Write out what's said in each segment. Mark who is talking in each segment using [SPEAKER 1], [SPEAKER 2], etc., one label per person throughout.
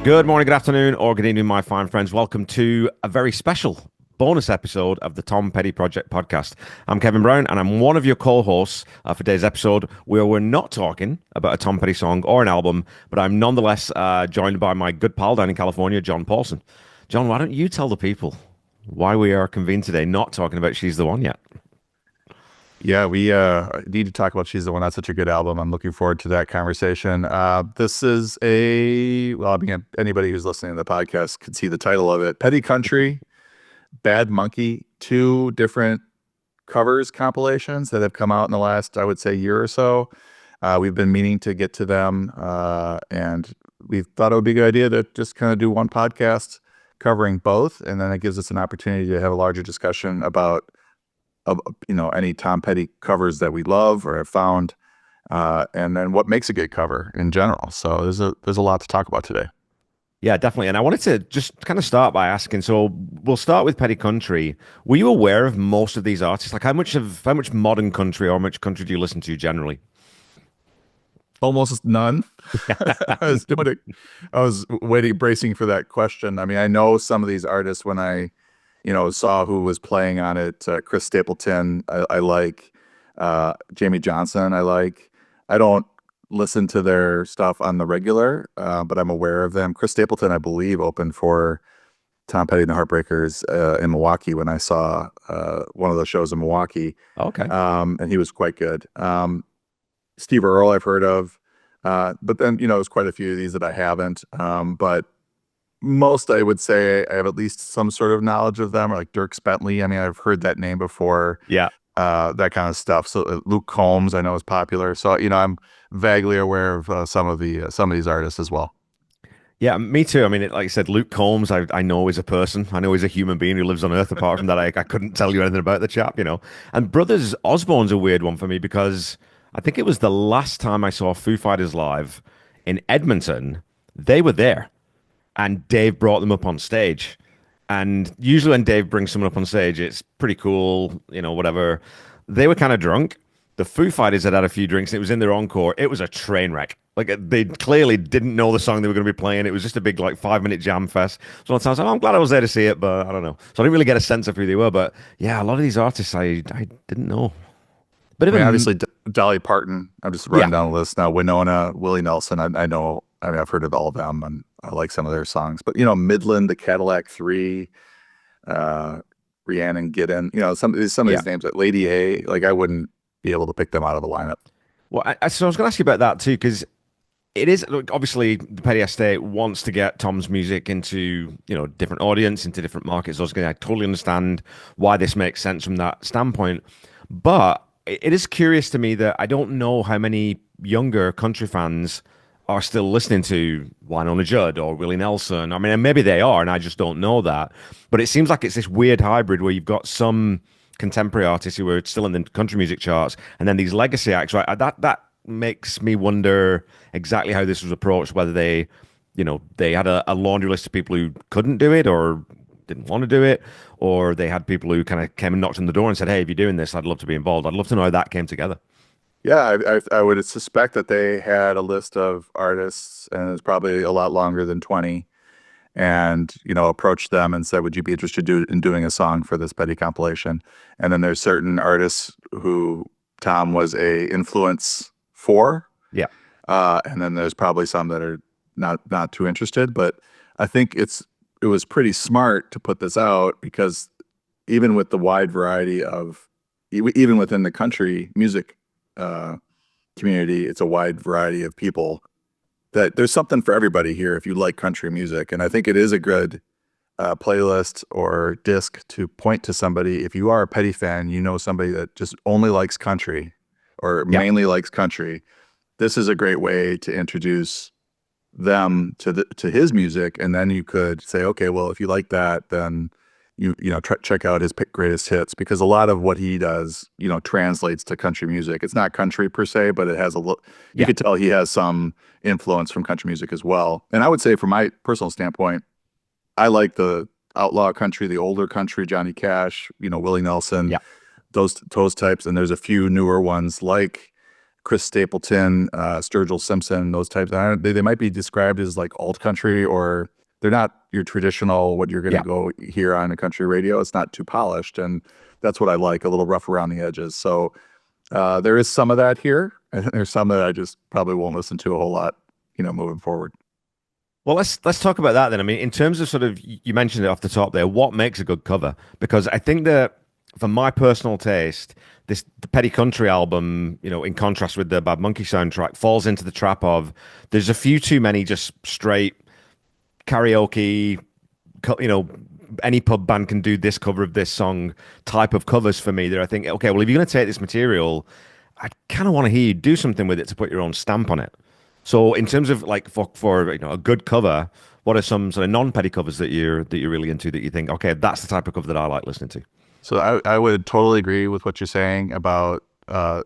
[SPEAKER 1] Good morning, good afternoon, or good evening, my fine friends. Welcome to a very special bonus episode of the Tom Petty Project podcast. I'm Kevin Brown, and I'm one of your co-hosts for today's episode, where we're not talking about a Tom Petty song or an album, but I'm nonetheless joined by my good pal down in California, John Paulson. John, why don't you tell the people why we are convened today not talking about She's the One yet?
[SPEAKER 2] Yeah, we need to talk about She's the One. That's such a good album. I'm looking forward to that conversation. This is anybody who's listening to the podcast could see the title of it. Petty Country, Bad Monkey, two different covers compilations that have come out in the last, I would say, year or so. We've been meaning to get to them, and we thought it would be a good idea to just kind of do one podcast covering both, and then it gives us an opportunity to have a larger discussion about any Tom Petty covers that we love or have found, and then what makes a good cover in general. So there's a lot to talk about today.
[SPEAKER 1] Yeah, definitely. And I wanted to just kind of start by asking, so we'll start with Petty Country. Were you aware of most of these artists? Like how much modern country or how much country do you listen to generally?
[SPEAKER 2] Almost none. I was bracing for that question. I mean, I know some of these artists when I saw who was playing on it. Chris Stapleton, I like. Jamie Johnson, I like. I don't listen to their stuff on the regular, but I'm aware of them. Chris Stapleton, I believe, opened for Tom Petty and the Heartbreakers in Milwaukee when I saw one of those shows in Milwaukee.
[SPEAKER 1] Okay.
[SPEAKER 2] And he was quite good. Steve Earle, I've heard of. But then, there's quite a few of these that I haven't. But most, I would say, I have at least some sort of knowledge of them, or like Dierks Bentley. I mean, I've heard that name before.
[SPEAKER 1] Yeah.
[SPEAKER 2] That kind of stuff. So Luke Combs, I know, is popular. So I'm vaguely aware of some of these artists as well.
[SPEAKER 1] Yeah, me too. I mean, like I said, Luke Combs, I know is a person. I know he's a human being who lives on Earth. Apart from that, I couldn't tell you anything about the chap. And Brothers Osborne's a weird one for me because I think it was the last time I saw Foo Fighters live in Edmonton. They were there. And Dave brought them up on stage. And usually when Dave brings someone up on stage, it's pretty cool, whatever. They were kind of drunk. The Foo Fighters had a few drinks. And it was in their encore. It was a train wreck. Like they clearly didn't know the song they were going to be playing. It was just a big 5-minute jam fest. So I was like, I'm glad I was there to see it, but I don't know. So I didn't really get a sense of who they were. But yeah, a lot of these artists I didn't know. But
[SPEAKER 2] I mean, obviously Dolly Parton. I'm just running down the list now. Winona, Willie Nelson. I know. I mean, I've heard of all of them, and I like some of their songs. But Midland, the Cadillac Three, Rhiannon Giddens. Some of these names, like Lady A. Like I wouldn't be able to pick them out of the lineup.
[SPEAKER 1] Well, so I was going to ask you about that too, because it is obviously the Petty Estate wants to get Tom's music into different audience, into different markets. I totally understand why this makes sense from that standpoint, but it is curious to me that I don't know how many younger country fans are still listening to Winona Judd or Willie Nelson. I mean, and maybe they are, and I just don't know that. But it seems like it's this weird hybrid where you've got some contemporary artists who are still in the country music charts, and then these legacy acts. Right, that makes me wonder exactly how this was approached. Whether they had a laundry list of people who couldn't do it or didn't want to do it, or they had people who kind of came and knocked on the door and said, "Hey, if you're doing this, I'd love to be involved." I'd love to know how that came together.
[SPEAKER 2] Yeah, I would suspect that they had a list of artists, and it's probably a lot longer than 20, and approached them and said, "Would you be interested in doing a song for this Petty compilation?" And then there's certain artists who Tom was a influence for,
[SPEAKER 1] Yeah.
[SPEAKER 2] and then there's probably some that are not too interested. But I think it was pretty smart to put this out because even with the wide variety of, even within the country music community, it's a wide variety of people, that there's something for everybody here if you like country music. And I think it is a good playlist or disc to point to somebody. If you are a Petty fan, somebody that just only likes country or mainly likes country, this is a great way to introduce them to his music. And then you could say, okay, well, if you like that, then check out his greatest hits, because a lot of what he does, translates to country music. It's not country per se, but it has you could tell he has some influence from country music as well. And I would say from my personal standpoint, I like the outlaw country, the older country, Johnny Cash, Willie Nelson, those types. And there's a few newer ones like Chris Stapleton, Sturgill Simpson, those types. They might be described as like alt country, or they're not your traditional what you're going to
[SPEAKER 1] Yeah.
[SPEAKER 2] go hear on a country radio. It's not too polished, and that's what I like, a little rough around the edges. So there is some of that here, and there's some that I just probably won't listen to a whole lot, moving forward.
[SPEAKER 1] Well, let's talk about that then. I mean, in terms of sort of you mentioned it off the top there, what makes a good cover? Because I think that for my personal taste, the Petty Country album, in contrast with the Bad Monkey soundtrack, falls into the trap of there's a few too many just straight karaoke, any pub band can do this cover of this song type of covers for me. That I think, okay, well, if you're going to take this material, I kind of want to hear you do something with it to put your own stamp on it. So, in terms of like for a good cover, what are some sort of non-petty covers that you're really into that you think, okay, that's the type of cover that I like listening to?
[SPEAKER 2] So I would totally agree with what you're saying about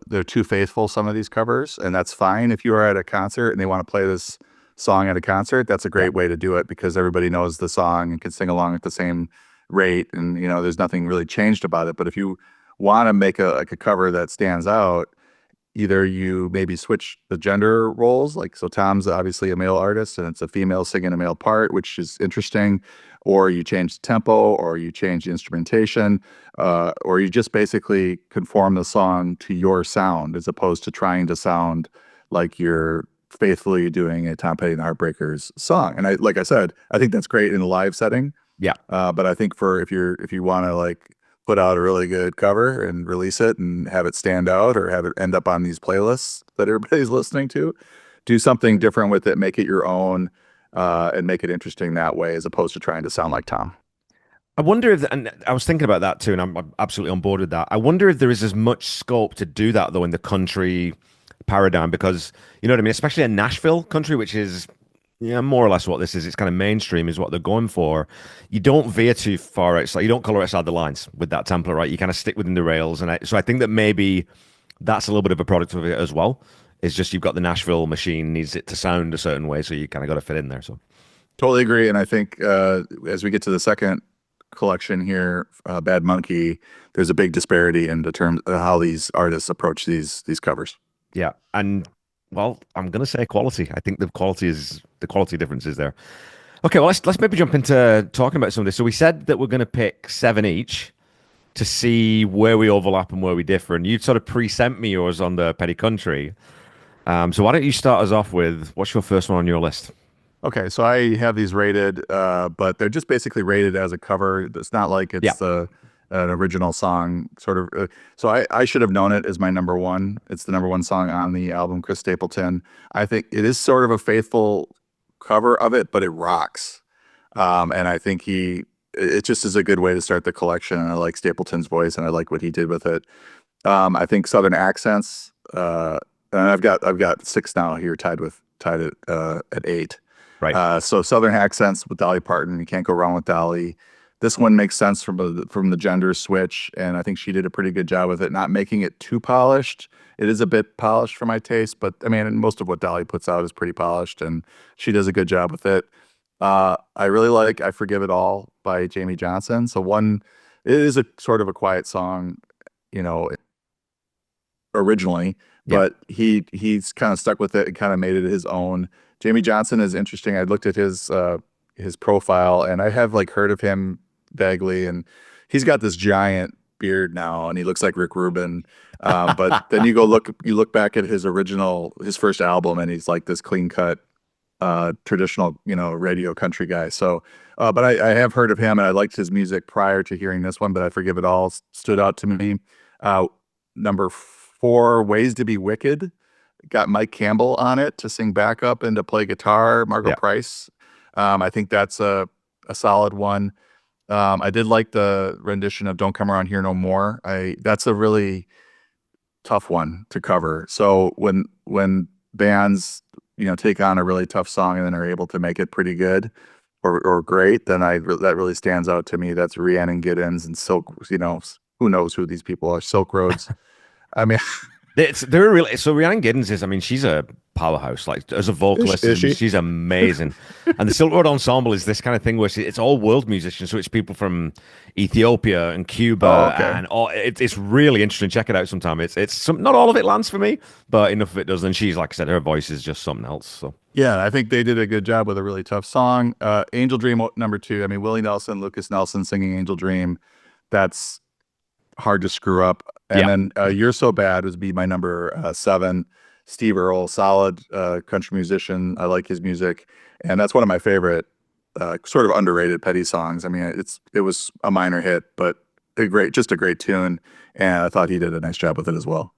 [SPEAKER 2] they're too faithful, some of these covers, and that's fine. If you are at a concert and they want to play this song at a concert, that's a
[SPEAKER 1] Yeah.
[SPEAKER 2] great way to do it because everybody knows the song and can sing along at the same rate, and there's nothing really changed about it. But if you want to make a cover that stands out, either you maybe switch the gender roles, like so Tom's obviously a male artist and it's a female singing a male part, which is interesting, or you change the tempo, or you change the instrumentation, or you just basically conform the song to your sound as opposed to trying to sound like you're faithfully doing a Tom Petty and the Heartbreakers song. And like I said, I think that's great in a live setting.
[SPEAKER 1] Yeah.
[SPEAKER 2] But I think for if you want to like put out a really good cover and release it and have it stand out or have it end up on these playlists that everybody's listening to, do something different with it, make it your own, and make it interesting that way as opposed to trying to sound like Tom.
[SPEAKER 1] I wonder if, and I was thinking about that too, and I'm absolutely on board with that. I wonder if there is as much scope to do that though in the country paradigm, because you know what I mean, especially in Nashville country, which is more or less what this is. It's kind of mainstream, is what they're going for. You don't veer too far outside. You don't color outside the lines with that template, right? You kind of stick within the rails, and so I think that maybe that's a little bit of a product of it as well. It's just you've got the Nashville machine needs it to sound a certain way, so you kind of got to fit in there. So
[SPEAKER 2] Totally agree. And I think as we get to the second collection here, Bad Monkey, there's a big disparity in the terms of how these artists approach these covers.
[SPEAKER 1] yeah, and well, I'm gonna say quality. I think the quality difference is there. Okay, well let's maybe jump into talking about some of this. So we said that we're gonna pick seven each to see where we overlap and where we differ. And you sort of pre-sent me yours on the Petty Country. So why don't you start us off with what's your first one on your list?
[SPEAKER 2] Okay, so I have these rated, but they're just basically rated as a cover. It's not like
[SPEAKER 1] Yeah,
[SPEAKER 2] it's an original song, sort of. So I should have known it as my number one. It's the number one song on the album, Chris Stapleton. I think it is sort of a faithful cover of it, but it rocks. And I think it just is a good way to start the collection. And I like Stapleton's voice, and I like what he did with it. I think Southern accents, and I've got six now here, tied at eight.
[SPEAKER 1] right.
[SPEAKER 2] So Southern accents with Dolly Parton, you can't go wrong with Dolly. This one makes sense from the gender switch, and I think she did a pretty good job with it, not making it too polished. It is a bit polished for my taste, but I mean, most of what Dolly puts out is pretty polished, and she does a good job with it. I really like "I Forgive It All" by Jamie Johnson. It is a sort of a quiet song, you know, originally,
[SPEAKER 1] Yeah,
[SPEAKER 2] but he's kind of stuck with it and kind of made it his own. Jamie Johnson is interesting. I looked at his profile, and I have like heard of him vaguely, and he's got this giant beard now, and he looks like Rick Rubin. But then you look back at his first album, and he's like this clean cut, traditional, radio country guy. So, but I have heard of him, and I liked his music prior to hearing this one. But "I Forgive It All" stood out to me. Uh, Number four, "Ways to Be Wicked," got Mike Campbell on it to sing backup and to play guitar. Margot
[SPEAKER 1] yeah,
[SPEAKER 2] Price. I think that's a solid one. I did like the rendition of "Don't Come Around Here No More." That's a really tough one to cover. So when bands take on a really tough song and then are able to make it pretty good or great, then that really stands out to me. That's Rhiannon Giddens and Silk. Who knows who these people are? Silk Roads. I mean,
[SPEAKER 1] They're really so Rhiannon Giddens is, I mean, she's a powerhouse. Like as a vocalist,
[SPEAKER 2] Is she?
[SPEAKER 1] she's amazing. And the Silk Road Ensemble is this kind of thing where it's all world musicians. So it's people from Ethiopia and
[SPEAKER 2] Oh,
[SPEAKER 1] Cuba,
[SPEAKER 2] okay.
[SPEAKER 1] and all. It's really interesting. Check it out sometime. It's some, not all of it lands for me, but enough of it does. And she's, like I said, her voice is just something else. So
[SPEAKER 2] Yeah, I think they did a good job with a really tough song. Angel Dream number two. I mean, Willie Nelson, Lucas Nelson singing Angel Dream. That's hard to screw up. And
[SPEAKER 1] yeah.
[SPEAKER 2] then You're So Bad would be my number seven. Steve Earle, solid country musician. I like his music, and that's one of my favorite, sort of underrated Petty songs. I mean, it was a minor hit, but just a great tune, and I thought he did a nice job with it as well.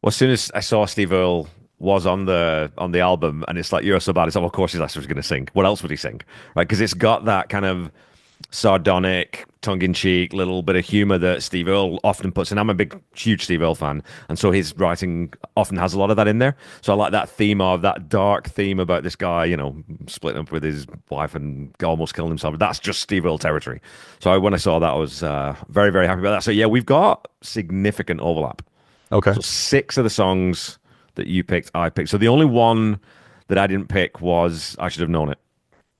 [SPEAKER 1] Well, as soon as I saw Steve Earle was on the album, and it's like You're So Bad, it's like, well, of course he's actually going to sing. What else would he sing, right? Because it's got that kind of sardonic, tongue-in-cheek, little bit of humor that Steve Earle often puts in. I'm a big, huge Steve Earle fan, and so his writing often has a lot of that in there. So I like that theme of that dark theme about this guy, splitting up with his wife and almost killing himself. That's just Steve Earle territory. So when I saw that, I was very, very happy about that. So yeah, we've got significant overlap.
[SPEAKER 2] Okay.
[SPEAKER 1] So six of the songs that you picked, I picked. So the only one that I didn't pick was I Should Have Known It,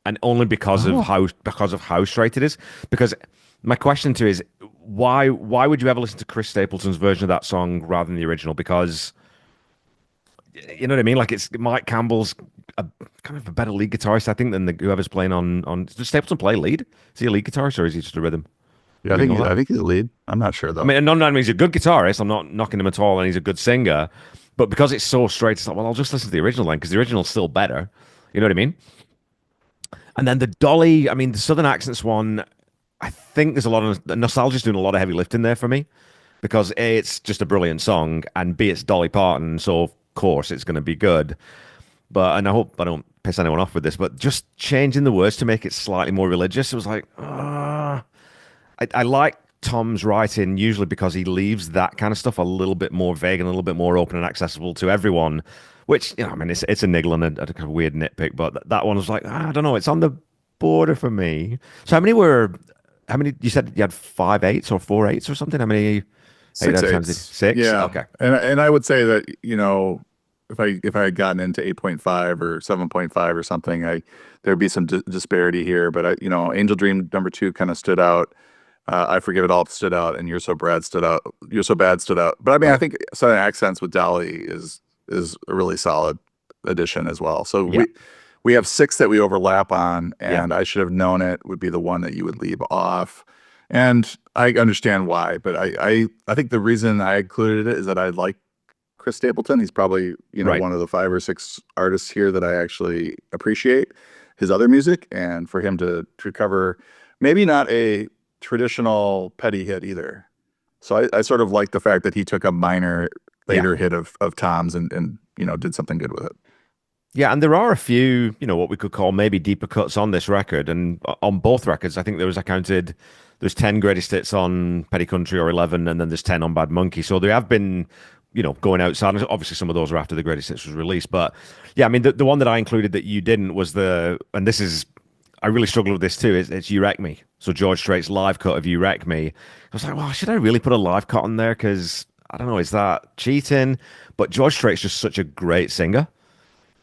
[SPEAKER 1] and only
[SPEAKER 2] Oh.
[SPEAKER 1] because of how straight it is. Because my question to you is why would you ever listen to Chris Stapleton's version of that song rather than the original? Because you know what I mean. Like it's Mike Campbell's a kind of a better lead guitarist, I think, than whoever's playing on. Does Stapleton play lead? Is he a lead guitarist or is he just a rhythm?
[SPEAKER 2] Yeah,
[SPEAKER 1] Do we know that?
[SPEAKER 2] I think he's the lead. I'm not sure
[SPEAKER 1] I
[SPEAKER 2] though.
[SPEAKER 1] mean, none of that means he's a good guitarist. I'm not knocking him at all, and he's a good singer. But because it's so straight, it's like, well, I'll just listen to the original then, because the original's still better. You know what I mean? And then the Dolly, I mean, the Southern Accents one, I think there's a lot of nostalgia's doing a lot of heavy lifting there for me, because A, it's just a brilliant song, and B, it's Dolly Parton, so of course it's going to be good. But, and I hope I don't piss anyone off with this, but just changing the words to make it slightly more religious, it was like, I like Tom's writing usually because he leaves that kind of stuff a little bit more vague and a little bit more open and accessible to everyone. Which, I mean, it's a niggle and a kind of weird nitpick, but that one was like, I don't know, it's on the border for me. So how many, you said you had five eights or four eights or something? How many eight
[SPEAKER 2] Six
[SPEAKER 1] out of times did
[SPEAKER 2] eights.
[SPEAKER 1] six?
[SPEAKER 2] Yeah.
[SPEAKER 1] Okay.
[SPEAKER 2] And I would say that, if I had gotten into 8.5 or 7.5 or something, there'd be some disparity here. But Angel Dream number two kind of stood out. I Forgive It All stood out, and You're So Bad stood out. But I mean, I
[SPEAKER 1] Right.
[SPEAKER 2] think Southern Accents with Dolly is a really solid addition as well. So
[SPEAKER 1] Yeah.
[SPEAKER 2] we have six that we overlap on,
[SPEAKER 1] Yeah.
[SPEAKER 2] and I Should Have Known It would be the one that you would leave off. And I understand why, but I think the reason I included it is that I like Chris Stapleton. He's probably,
[SPEAKER 1] Right.
[SPEAKER 2] one of the five or six artists here that I actually appreciate his other music, and for him to cover maybe not a traditional Petty hit either. So I sort of like the fact that he took a minor
[SPEAKER 1] Yeah.
[SPEAKER 2] later hit of Tom's and did something good with it.
[SPEAKER 1] Yeah, and there are a few, what we could call maybe deeper cuts on this record, and on both records, I think I counted, there's 10 greatest hits on Petty Country or 11, and then there's 10 on Bad Monkey. So they have been, going outside. And obviously, some of those are after the greatest hits was released, but yeah, I mean, the one that I included that you didn't was and this is, I really struggled with this too. It's You Wreck Me. So George Strait's live cut of You Wreck Me. I was like, well, should I really put a live cut on there? Because I don't know, is that cheating? But George Strait's just such a great singer.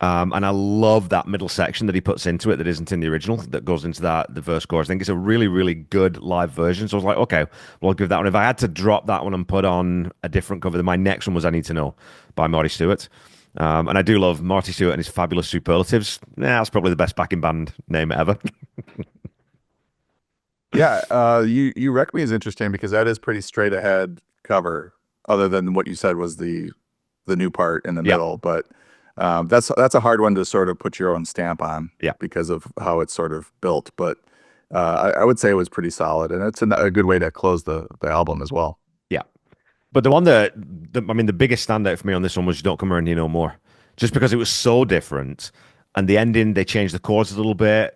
[SPEAKER 1] And I love that middle section that he puts into it that isn't in the original, that goes into the verse chorus. I think it's a really, really good live version. So I was like, okay, well, I'll give that one. If I had to drop that one and put on a different cover, then my next one was I Need to Know by Marty Stewart. And I do love Marty Stewart and his fabulous superlatives. Yeah, that's probably the best backing band name ever.
[SPEAKER 2] Yeah, you Wreck Me is interesting because that is pretty straight ahead cover, other than what you said was the new part in the
[SPEAKER 1] Yeah,
[SPEAKER 2] middle. But that's a hard one to sort of put your own stamp on
[SPEAKER 1] yeah,
[SPEAKER 2] because of how it's sort of built. But I would say it was pretty solid, and it's a good way to close the album as well.
[SPEAKER 1] yeah. But the one I mean, the biggest standout for me on this one was You Don't Come Around Here No More. Just because it was so different. And the ending, they changed the chords a little bit.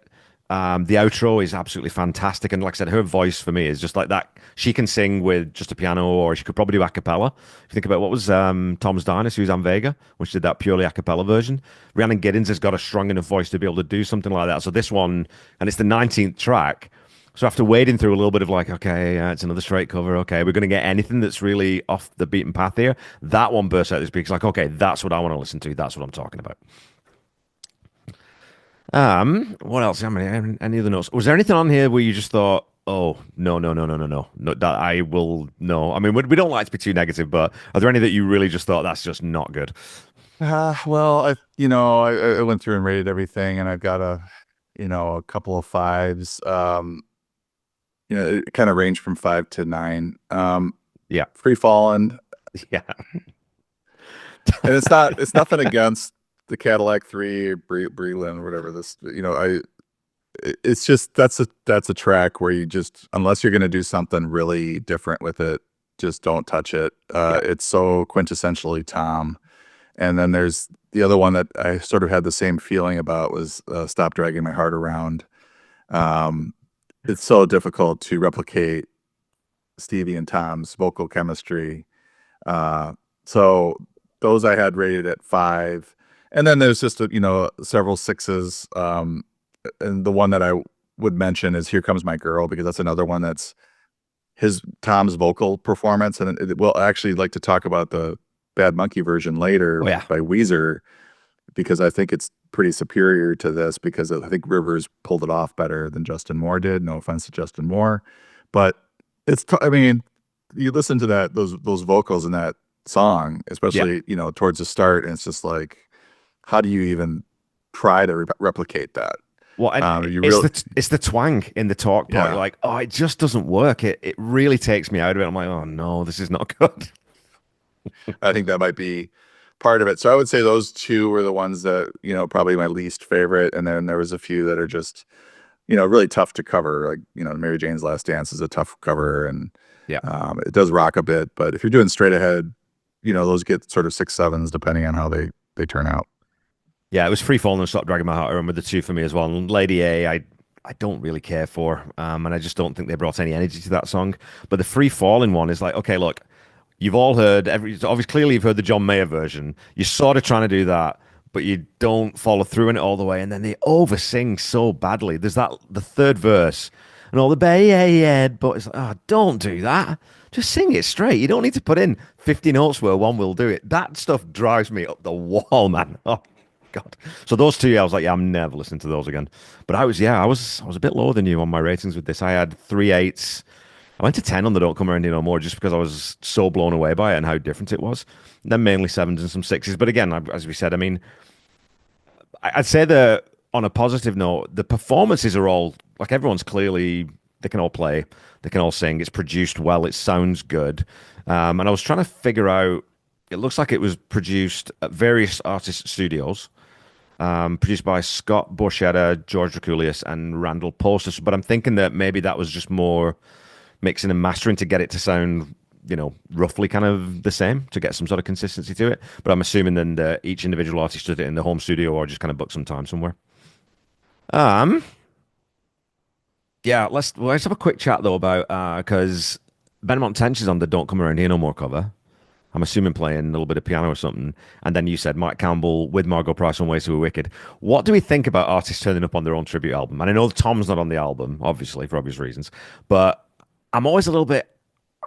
[SPEAKER 1] The outro is absolutely fantastic. And like I said, her voice for me is just like that. She can sing with just a piano, or she could probably do a cappella. If you think about what was Tom's Dinah, Suzanne Vega, which did that purely a cappella version. Rhiannon Giddens has got a strong enough voice to be able to do something like that. So this one, and it's the 19th track. So after wading through a little bit of like, okay, it's another straight cover. Okay, we're going to get anything that's really off the beaten path here. That one bursts out the speakers like, okay, that's what I want to listen to. That's what I'm talking about. What else? Any other notes? Was there anything on here where you just thought, oh, no, no, no, no, no, no, no, that I will no. I mean, we don't like to be too negative, but are there any that you really just thought that's just not good?
[SPEAKER 2] Well, I went through and rated everything, and I've got a couple of fives. It kind of ranged from 5 to 9.
[SPEAKER 1] Yeah,
[SPEAKER 2] Free Fallen,
[SPEAKER 1] yeah,
[SPEAKER 2] and it's nothing against the Cadillac 3 or Breland or whatever this, it's just that's a track where you just, unless you're going to do something really different with it, just don't touch it.
[SPEAKER 1] yeah.
[SPEAKER 2] It's so quintessentially Tom. And then there's the other one that I sort of had the same feeling about was Stop Dragging My Heart Around. Um, it's so difficult to replicate Stevie and Tom's vocal chemistry. Uh, so those I had rated at 5. And then there's just several sixes. And the one that I would mention is Here Comes My Girl, because that's another one that's Tom's vocal performance. And we'll actually like to talk about the Bad Monkey version later
[SPEAKER 1] Oh yeah.
[SPEAKER 2] by Weezer, because I think it's pretty superior to this, because I think Rivers pulled it off better than Justin Moore did. No offense to Justin Moore, but I mean, you listen to those vocals in that song,
[SPEAKER 1] Yeah.
[SPEAKER 2] especially towards the start, and it's just like, how do you even try to replicate that?
[SPEAKER 1] Well, and
[SPEAKER 2] You really,
[SPEAKER 1] it's the twang in the talk part. You're
[SPEAKER 2] yeah.
[SPEAKER 1] like, oh, it just doesn't work. It really takes me out of it. I'm like, oh no, this is not good.
[SPEAKER 2] I think that might be part of it. So I would say those two were the ones that, probably my least favorite. And then there was a few that are just, really tough to cover. Like, Mary Jane's Last Dance is a tough cover, and
[SPEAKER 1] Yeah.
[SPEAKER 2] it does rock a bit. But if you're doing straight ahead, those get sort of 6 sevens depending on how they turn out.
[SPEAKER 1] Yeah, it was Free Falling and Stop Dragging My Heart Around with the two for me as well. And Lady A, I don't really care for, and I just don't think they brought any energy to that song. But the Free Falling one is like, okay, look, you've all heard obviously clearly you've heard the John Mayer version. You're sort of trying to do that, but you don't follow through in it all the way, and then they oversing so badly. There's that the third verse and all the bad, but it's like, oh, don't do that. Just sing it straight. You don't need to put in 50 notes where one will do it. That stuff drives me up the wall, man. Oh God. So those two, I was like, yeah, I'm never listening to those again. But I was a bit lower than you on my ratings with this. I had 3 8s. I went to 10 on the Don't Come Around Here No More just because I was so blown away by it and how different it was. Then mainly sevens and some sixes. But again, as we said, I mean, I'd say that on a positive note, the performances are all like everyone's clearly they can all play, they can all sing. It's produced well, it sounds good. And I was trying to figure out. It looks like it was produced at various artist studios, produced by Scott Borchetta, George Draculius, and Randall Poster. But I'm thinking that maybe that was just more mixing and mastering to get it to sound, roughly kind of the same to get some sort of consistency to it. But I'm assuming then that each individual artist did it in the home studio or just kind of booked some time somewhere. Um, yeah, let's have a quick chat though about because Benmont Tench is on the Don't Come Around Here No More cover. I'm assuming playing a little bit of piano or something. And then you said Mike Campbell with Margot Price on Ways to a Wicked. What do we think about artists turning up on their own tribute album? And I know Tom's not on the album, obviously, for obvious reasons. But I'm always a little bit,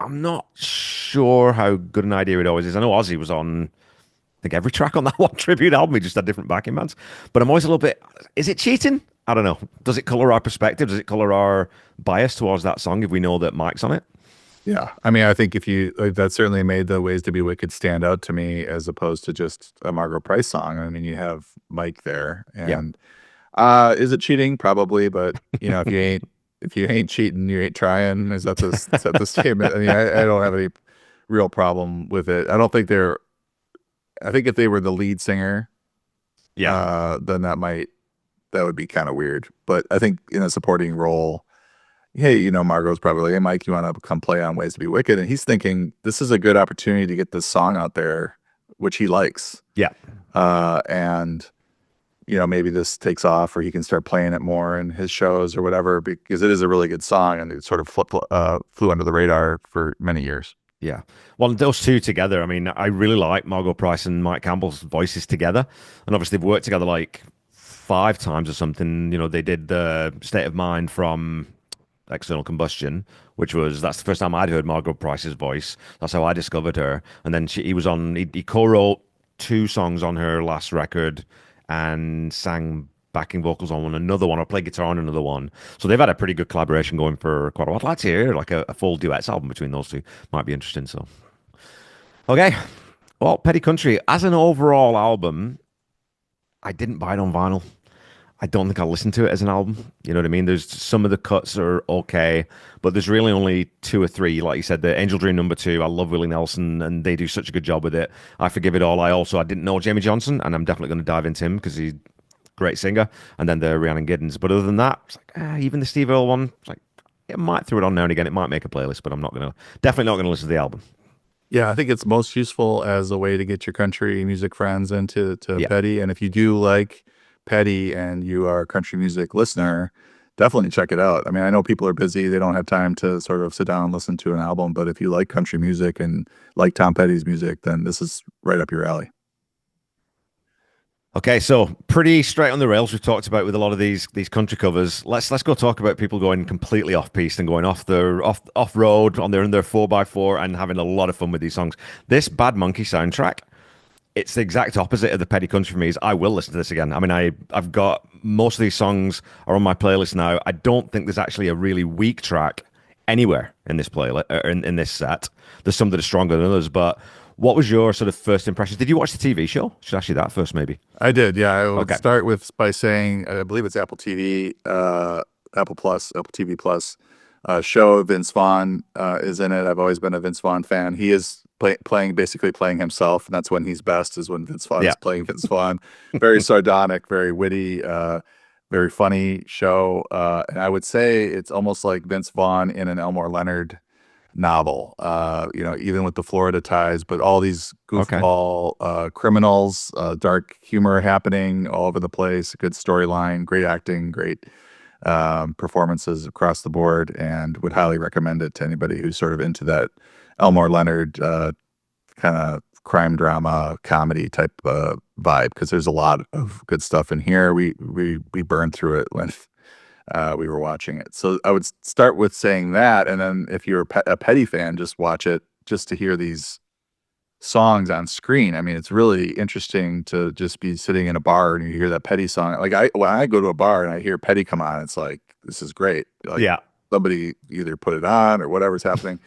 [SPEAKER 1] I'm not sure how good an idea it always is. I know Ozzy was on, I think, every track on that one tribute album. He just had different backing bands. But I'm always a little bit, is it cheating? I don't know. Does it color our perspective? Does it color our bias towards that song if we know that Mike's on it?
[SPEAKER 2] Yeah. I mean, I think if you like, that certainly made the Ways to Be Wicked stand out to me as opposed to just a Margot Price song. I mean, you have Mike there,
[SPEAKER 1] Yeah.
[SPEAKER 2] and is it cheating? Probably, but if you ain't cheating, you ain't trying. Is that the statement? I mean, I don't have any real problem with it. I think if they were the lead singer,
[SPEAKER 1] Yeah.
[SPEAKER 2] then that would be kind of weird. But I think in a supporting role, hey, Margot's probably like, hey, Mike, you want to come play on Ways to Be Wicked? And he's thinking this is a good opportunity to get this song out there, which he likes.
[SPEAKER 1] Yeah.
[SPEAKER 2] And maybe this takes off, or he can start playing it more in his shows or whatever, because it is a really good song, and it sort of flew under the radar for many years.
[SPEAKER 1] Yeah. Well, those two together, I mean, I really like Margot Price and Mike Campbell's voices together. And obviously, they've worked together like 5 times or something. They did the State of Mind from External Combustion, that's the first time I'd heard Margot Price's voice. That's how I discovered her. And then he co-wrote two songs on her last record and sang backing vocals on another one, or played guitar on another one. So they've had a pretty good collaboration going for quite a while. I'd like to hear like a full duets album between those two. Might be interesting. So okay. Well, Petty Country, as an overall album, I didn't buy it on vinyl. I don't think I'll listen to it as an album. You know what I mean? There's some of the cuts are okay, but there's really only two or three. Like you said, the Angel Dream #2. I love Willie Nelson, and they do such a good job with it. I Forgive It All. I didn't know Jamie Johnson, and I'm definitely going to dive into him because he's a great singer. And then the Rhiannon Giddens. But other than that, it's like even the Steve Earle one. It's like it might throw it on now and again. It might make a playlist, but I'm not gonna definitely not gonna listen to the album.
[SPEAKER 2] Yeah, I think it's most useful as a way to get your country music friends into
[SPEAKER 1] Yeah.
[SPEAKER 2] Petty. And if you do like Petty and you are a country music listener, definitely check it out. I mean, I know people are busy, they don't have time to sort of sit down and listen to an album, but if you like country music and like Tom Petty's music, then this is right up your alley.
[SPEAKER 1] Okay, so pretty straight on the rails we've talked about with a lot of these country covers. Let's go talk about people going completely off piste and going off road on their 4x4 and having a lot of fun with these songs. This Bad Monkey soundtrack, it's the exact opposite of the Petty Country for me. Is I will listen to this again. I mean, I've got most of these songs are on my playlist now. I don't think there's actually a really weak track anywhere in this playlist in this set. There's some that are stronger than others, but what was your sort of first impressions? Did you watch the TV show? Should ask you that first, maybe.
[SPEAKER 2] I did, yeah. I would
[SPEAKER 1] Okay.
[SPEAKER 2] start with by saying I believe it's Apple TV, Apple Plus, Apple TV Plus show. Vince Vaughn is in it. I've always been a Vince Vaughn fan. He is basically playing himself, and that's when he's best, is when Vince Vaughn is playing Vince Vaughn. Very sardonic, very witty, very funny show. And I would say it's almost like Vince Vaughn in an Elmore Leonard novel, even with the Florida ties, but all these
[SPEAKER 1] Okay.
[SPEAKER 2] goofball criminals, dark humor happening all over the place, good storyline, great acting, great performances across the board, and would highly recommend it to anybody who's sort of into that Elmore Leonard kind of crime drama comedy type vibe, because there's a lot of good stuff in here. We burned through it when we were watching it. So I would start with saying that, and then if you're a Petty fan, just watch it just to hear these songs on screen. I mean, it's really interesting to just be sitting in a bar and you hear that Petty song. Like when I go to a bar and I hear Petty come on, it's like, this is great. Like
[SPEAKER 1] Yeah.
[SPEAKER 2] somebody either put it on or whatever's happening.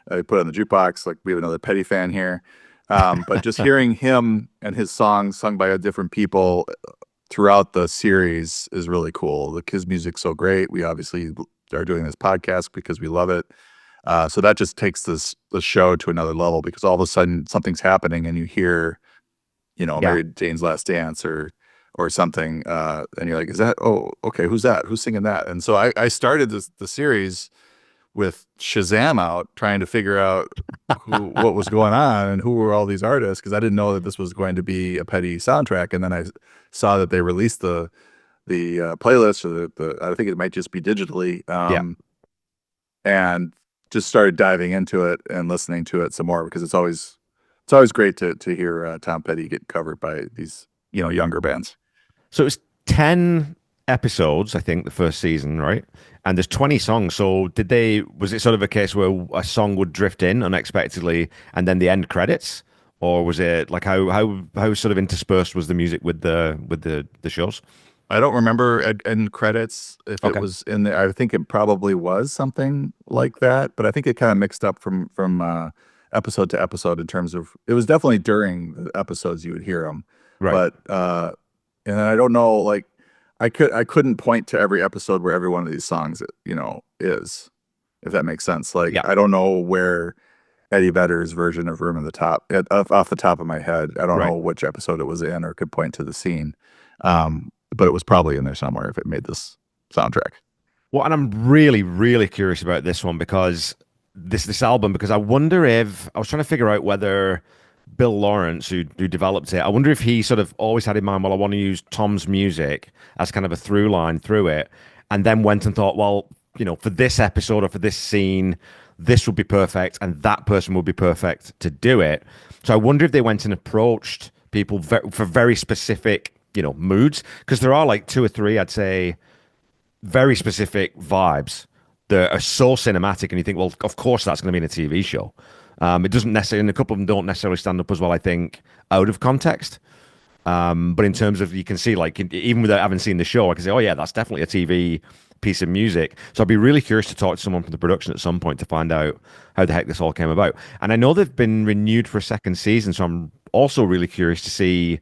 [SPEAKER 2] They put it on the jukebox. Like we have another Petty fan here. But just hearing him and his songs sung by different people throughout the series is really cool. Like his music's so great. We obviously are doing this podcast because we love it. So that just takes the show to another level, because all of a sudden something's happening and you hear, Mary Jane's Last Dance or something, and you're like, is that? Oh, okay, who's that? Who's singing that? And so I started the series with Shazam out, trying to figure out what was going on and who were all these artists, because I didn't know that this was going to be a Petty soundtrack. And then I saw that they released the playlist, or I think it might just be digitally, and just started diving into it and listening to it some more, because it's always great to hear Tom Petty get covered by these younger bands.
[SPEAKER 1] So it was 10 episodes, I think, the first season, right? And there's 20 songs. So was it sort of a case where a song would drift in unexpectedly and then the end credits? Or was it like how sort of interspersed was the music with the shows?
[SPEAKER 2] I don't remember end credits if it was in there. I think it probably was something like that, but I think it kind of mixed up from episode to episode in terms of, it was definitely during the episodes you would hear them.
[SPEAKER 1] Right.
[SPEAKER 2] But and I don't know, like I couldn't point to every episode where every one of these songs is, if that makes sense. Like I don't know where Eddie Vedder's version of Room in the Top, off the top of my head, I don't know which episode it was in or could point to the scene. But it was probably in there somewhere if it made this soundtrack.
[SPEAKER 1] Well, and I'm really, really curious about this one, because this album, because I wonder if I was trying to figure out whether Bill Lawrence, who developed it, I wonder if he sort of always had in mind, well, I want to use Tom's music as kind of a through line through it, and then went and thought, well, for this episode or for this scene, this would be perfect, and that person would be perfect to do it. So I wonder if they went and approached people for very specific moods, because there are like two or three, I'd say, very specific vibes that are so cinematic, and you think, well, of course that's going to be in a TV show. It doesn't necessarily, and a couple of them don't necessarily stand up as well, I think, out of context. But in terms of, you can see, like, even without having seen the show, I can say, oh, yeah, that's definitely a TV piece of music. So I'd be really curious to talk to someone from the production at some point to find out how the heck this all came about. And I know they've been renewed for a second season, so I'm also really curious to see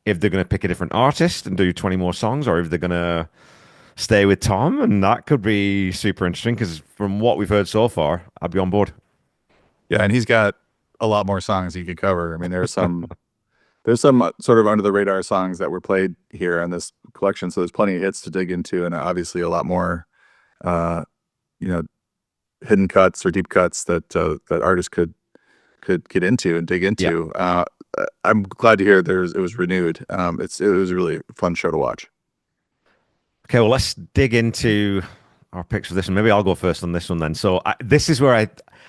[SPEAKER 1] if they're going to pick a different artist and do 20 more songs, or if they're going to stay with Tom. And that could be super interesting because from what we've heard so far, I'd be on board.
[SPEAKER 2] Yeah, and he's got a lot more songs he could cover. I mean, there's some sort of under the radar songs that were played here on this collection, so there's plenty of hits to dig into, and obviously a lot more, uh, you know, hidden cuts or deep cuts that artists could get into and dig
[SPEAKER 1] Yeah.
[SPEAKER 2] into. I'm glad to hear it was renewed. It was a really fun show to watch.
[SPEAKER 1] Okay, well, let's dig into our picks for this one. Maybe I'll go first on this one then. So this is where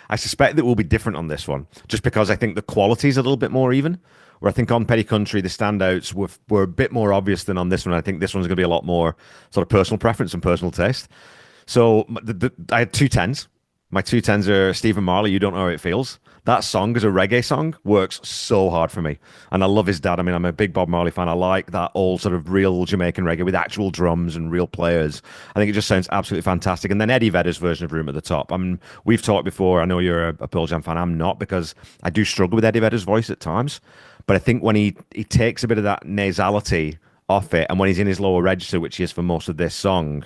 [SPEAKER 1] I suspect that we'll be different on this one, just because I think the quality is a little bit more even. Where I think on Petty Country, the standouts were a bit more obvious than on this one. I think this one's going to be a lot more sort of personal preference and personal taste. So I had two tens. My two tens are Stephen Marley, You Don't Know How It Feels. That song as a reggae song works so hard for me. And I love his dad. I mean, I'm a big Bob Marley fan. I like that old sort of real Jamaican reggae with actual drums and real players. I think it just sounds absolutely fantastic. And then Eddie Vedder's version of Room at the Top. I mean, we've talked before. I know you're a Pearl Jam fan. I'm not, because I do struggle with Eddie Vedder's voice at times. But I think when he takes a bit of that nasality off it, and when he's in his lower register, which he is for most of this song,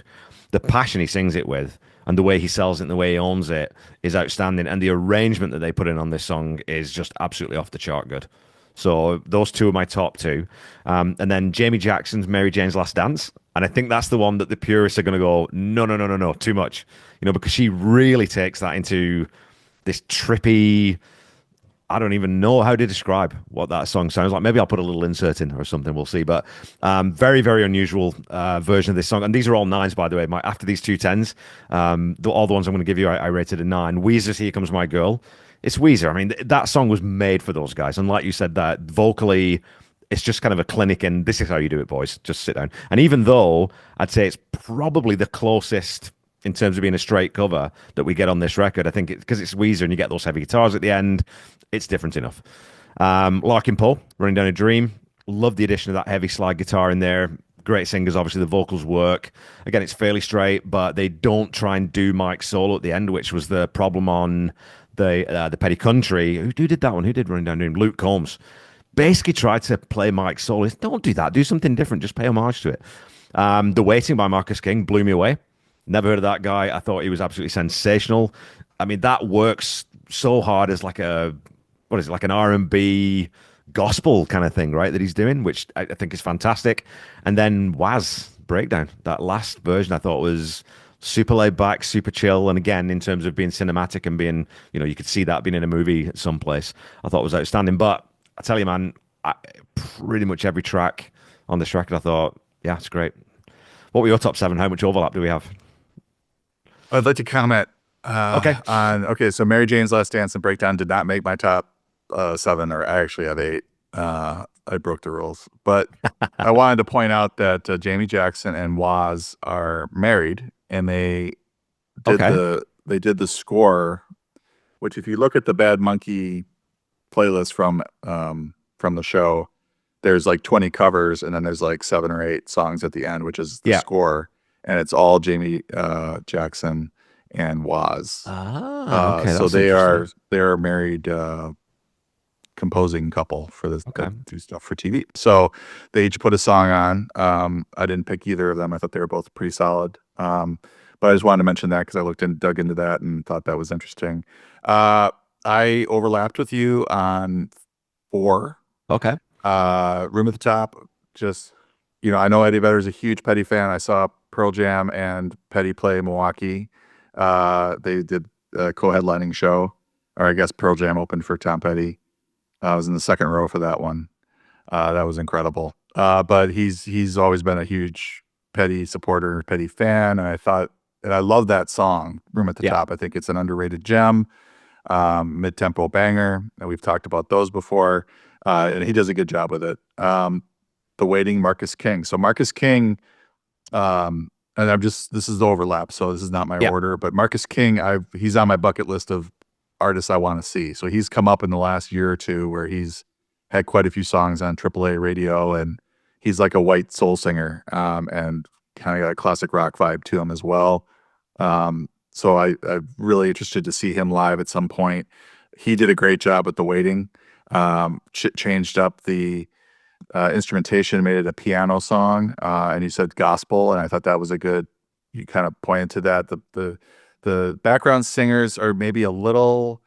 [SPEAKER 1] the passion he sings it with and the way he sells it and the way he owns it is outstanding. And the arrangement that they put in on this song is just absolutely off the chart good. So those two are my top two. And then Jamie Jackson's Mary Jane's Last Dance. And I think that's the one that the purists are going to go, no, no, no, no, no, too much. Because she really takes that into this trippy, I don't even know how to describe what that song sounds like. Maybe I'll put a little insert in or something. We'll see. But very, very unusual version of this song. And these are all nines, by the way. After these two tens, all the ones I'm going to give you, I rated a nine. Weezer's Here Comes My Girl. It's Weezer. I mean, that song was made for those guys. And like you said, that vocally, it's just kind of a clinic. And this is how you do it, boys. Just sit down. And even though I'd say it's probably the closest in terms of being a straight cover that we get on this record, I think because it's Weezer and you get those heavy guitars at the end, it's different enough. Larkin Poe, Running Down a Dream. Love the addition of that heavy slide guitar in there. Great singers, obviously the vocals work. Again, it's fairly straight, but they don't try and do Mike's solo at the end, which was the problem on the Petty Country. Who did that one? Who did Running Down a Dream? Luke Combs. Basically tried to play Mike's solo. Don't do that. Do something different. Just pay homage to it. The Waiting by Marcus King blew me away. Never heard of that guy. I thought he was absolutely sensational. I mean, that works so hard as like what is it, like an R&B gospel kind of thing, right? That he's doing, which I think is fantastic. And then Waz Breakdown, that last version I thought was super laid back, super chill. And again, in terms of being cinematic and being, you could see that being in a movie at some place, I thought was outstanding. But I tell you, man, pretty much every track on this record, I thought, yeah, it's great. What were your top seven? How much overlap do we have?
[SPEAKER 2] I'd like to comment
[SPEAKER 1] Okay.
[SPEAKER 2] okay, so Mary Jane's Last Dance and Breakdown did not make my top seven, or I actually have eight. I broke the rules, but I wanted to point out that Jamie Jackson and Waz are married, and did
[SPEAKER 1] Okay.
[SPEAKER 2] the score, which if you look at the Bad Monkey playlist from the show, there's like 20 covers, and then there's like 7 or 8 songs at the end, which is the
[SPEAKER 1] Yeah.
[SPEAKER 2] score, and it's all Jamie Jackson and Waz.
[SPEAKER 1] Ah, okay.
[SPEAKER 2] So
[SPEAKER 1] That's interesting.
[SPEAKER 2] they're a married composing couple for this
[SPEAKER 1] Okay.
[SPEAKER 2] that do stuff for TV. So they each put a song on. I didn't pick either of them. I thought they were both pretty solid. But I just wanted to mention that because I dug into that and thought that was interesting. I overlapped with you on 4.
[SPEAKER 1] Okay.
[SPEAKER 2] Room at the Top. Just, I know Eddie Vedder's a huge Petty fan. I saw Pearl Jam and Petty play Milwaukee. They did a co-headlining show, or I guess Pearl Jam opened for Tom Petty. I was in the second row for that one. That was incredible. But he's always been a huge Petty supporter, Petty fan, and I love that song, Room at the
[SPEAKER 1] Yeah.
[SPEAKER 2] Top. I think it's an underrated gem, mid-tempo banger, and we've talked about those before. And he does a good job with it. The Waiting, Marcus King. So Marcus King, and this is the overlap, so this is not my
[SPEAKER 1] Yeah.
[SPEAKER 2] order, but Marcus King, he's on my bucket list of artists I want to see. So he's come up in the last year or two where he's had quite a few songs on AAA radio, and he's like a white soul singer, and kind of got a classic rock vibe to him as well. So I'm really interested to see him live at some point. He did a great job with the waiting. Changed up the instrumentation, made it a piano song, and he said gospel, and I thought that was a good. You kind of pointed to that. The background singers are maybe a little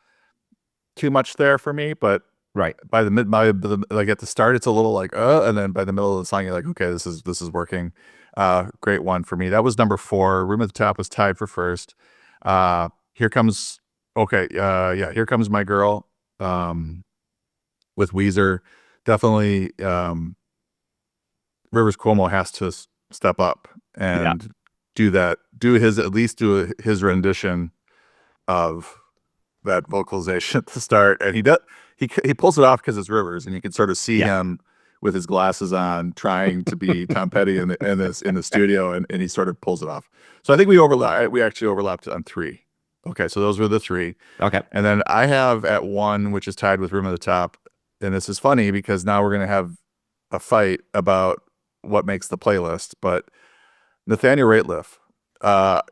[SPEAKER 2] too much there for me, but
[SPEAKER 1] Right.
[SPEAKER 2] by like at the start, it's a little like and then by the middle of the song, you're like, okay, this is working. Great one for me. That was number 4. Room at the Top was tied for first. Here comes yeah, Here Comes My Girl. With Weezer, definitely Rivers Cuomo has to step up
[SPEAKER 1] Yeah.
[SPEAKER 2] and do that. Do his rendition of that vocalization at the start, and he does. He pulls it off because it's Rivers, and you can sort of see
[SPEAKER 1] Yeah.
[SPEAKER 2] him with his glasses on, trying to be Tom Petty in the studio, and he sort of pulls it off. So I think we overlap. We actually overlapped on 3. Okay, so those were the 3.
[SPEAKER 1] Okay.
[SPEAKER 2] And then I have at 1, which is tied with Room at the Top. And this is funny because now we're going to have a fight about what makes the playlist. But Nathaniel Rateliff,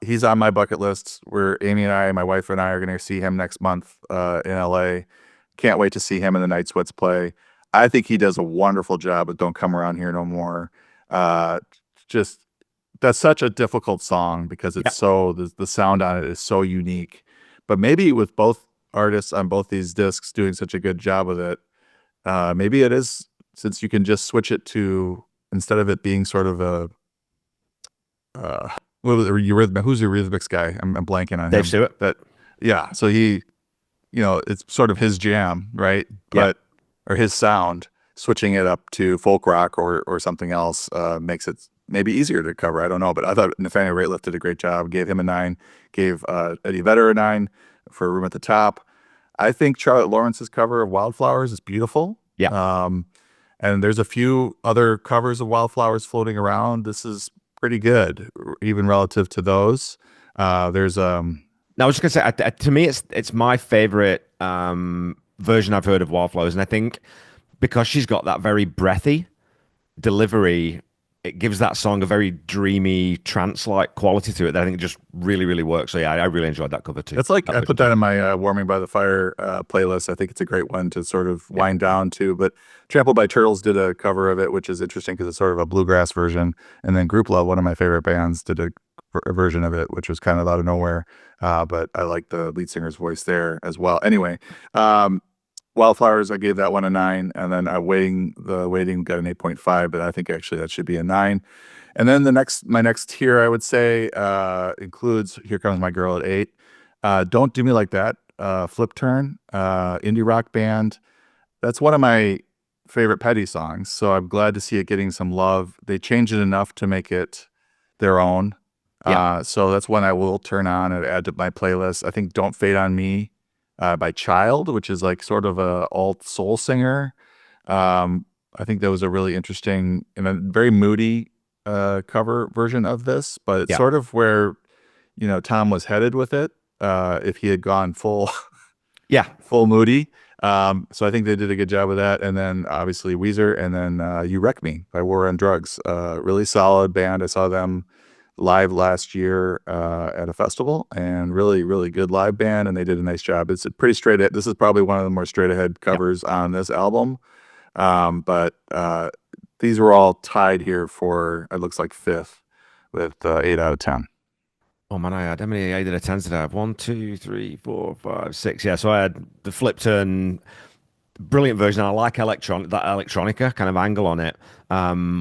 [SPEAKER 2] he's on my bucket list. Where Amy and I, my wife and I, are going to see him next month in LA. Can't wait to see him and the Night Sweats play. I think he does a wonderful job with Don't Come Around Here No More. Just That's such a difficult song because
[SPEAKER 1] Yeah.
[SPEAKER 2] it's the sound on it is so unique. But maybe with both artists on both these discs doing such a good job with it, maybe it is, since you can just switch it to, instead of it being sort of a what was it, Eurythmics? Who's the Eurythmics guy? I'm blanking on
[SPEAKER 1] Dave
[SPEAKER 2] him.
[SPEAKER 1] Stewart.
[SPEAKER 2] Yeah. So it's sort of his jam, right?
[SPEAKER 1] Yeah.
[SPEAKER 2] Or his sound. Switching it up to folk rock or something else makes it maybe easier to cover. I don't know, but I thought Nathaniel Rateliff did a great job. Gave him a 9. Gave Eddie Vedder a 9 for Room at the Top. I think Charlotte Lawrence's cover of Wildflowers is beautiful.
[SPEAKER 1] Yeah.
[SPEAKER 2] And there's a few other covers of Wildflowers floating around. This is pretty good, even relative to those. There's
[SPEAKER 1] Now, I was just gonna say, to me, it's my favorite version I've heard of Wildflowers, and I think because she's got that very breathy delivery, it gives that song a very dreamy, trance-like quality to it that I think just really, really works. So yeah, I really enjoyed that cover too.
[SPEAKER 2] It's like
[SPEAKER 1] That
[SPEAKER 2] I
[SPEAKER 1] version
[SPEAKER 2] put
[SPEAKER 1] too.
[SPEAKER 2] that in my Warming by the Fire playlist. I think it's a great one to sort of wind down to. But Trampled by Turtles did a cover of it, which is interesting because it's sort of a bluegrass version. And then Group Love, one of my favorite bands, did a version of it, which was kind of out of nowhere. But I like the lead singer's voice there as well. Anyway, Wildflowers, I gave that one a 9, and then Waiting got an 8.5, but I think actually that should be a 9. And then my next tier, I would say, includes Here Comes My Girl at 8. Don't Do Me Like That, Flip Turn, indie rock band. That's one of my favorite Petty songs, so I'm glad to see it getting some love. They changed it enough to make it their own.
[SPEAKER 1] Yeah.
[SPEAKER 2] So that's one I will turn on and add to my playlist. I think Don't Fade on Me by Child, which is like sort of a alt soul singer. I think that was a really interesting and a very moody cover version of this, but it's
[SPEAKER 1] Yeah.
[SPEAKER 2] sort of where Tom was headed with it. If he had gone full
[SPEAKER 1] Yeah.
[SPEAKER 2] full moody. So I think they did a good job with that. And then obviously Weezer, and then You Wreck Me by War on Drugs. Really solid band. I saw them live last year at a festival, and really, really good live band, and they did a nice job. It's a pretty straight ahead. This is probably one of the more straight ahead covers on this album. But these were all tied here for, it looks like, 5th with 8 out of 10.
[SPEAKER 1] Oh man, how many 8 out of 10s did I have? 1, 2, 3, 4, 5, 6. Yeah, so I had the flip turn, brilliant version. I like that electronica kind of angle on it,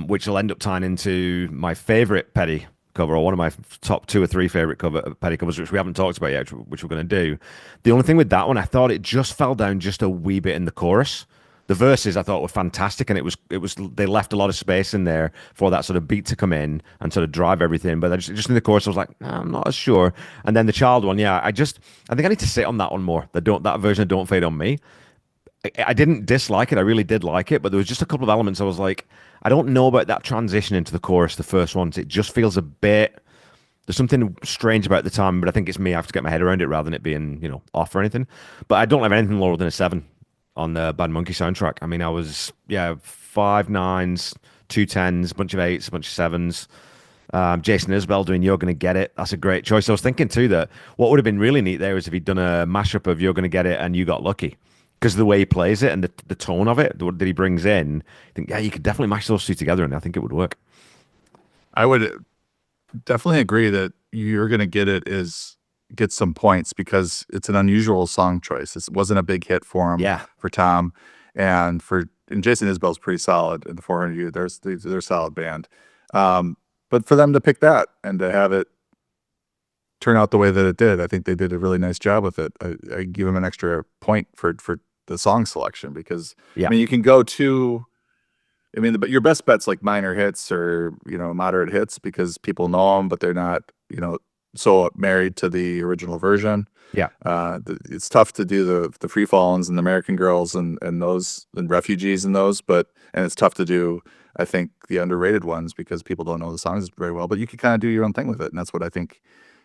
[SPEAKER 1] which will end up tying into my favorite Petty cover, or one of my top 2 or 3 favorite Petty covers, which we haven't talked about yet, which we're going to do. The only thing with that one, I thought it just fell down just a wee bit in the chorus. The verses I thought were fantastic, and it was they left a lot of space in there for that sort of beat to come in and sort of drive everything. But just in the chorus, I was like, nah, I'm not as sure. And then the Child one, yeah, I think I need to sit on that one more. That version of Don't Fade on Me. I didn't dislike it. I really did like it, but there was just a couple of elements I was like, I don't know about that transition into the chorus, the first ones. It just feels a bit There's something strange about the time, but I think it's me. I have to get my head around it rather than it being, off or anything. But I don't have anything lower than a 7 on the Bad Monkey soundtrack. I mean, I was, yeah, 5 9s, 2 10s, a bunch of 8s, a bunch of 7s. Jason Isbell doing You're Gonna Get It. That's a great choice. I was thinking too that what would have been really neat there is if he'd done a mashup of You're Gonna Get It and You Got Lucky. Because of the way he plays it and the tone of it that he brings in, I think, yeah, you could definitely mash those two together and I think it would work.
[SPEAKER 2] I would definitely agree that You're Gonna get some points because it's an unusual song choice. It wasn't a big hit for him,
[SPEAKER 1] Yeah.
[SPEAKER 2] for Tom, and Jason Isbell's pretty solid in the 400 U. They're a solid band. But for them to pick that and to have it turn out the way that it did, I think they did a really nice job with it. I give them an extra point for the song selection because
[SPEAKER 1] Yeah.
[SPEAKER 2] I mean you can go to but your best bet's like minor hits or moderate hits because people know them, but they're not so married to the original version.
[SPEAKER 1] Yeah.
[SPEAKER 2] It's tough to do the Free Fallins and the American Girls and those and Refugees and those, and it's tough to do I think the underrated ones because people don't know the songs very well. But you can kind of do your own thing with it, and that's what I think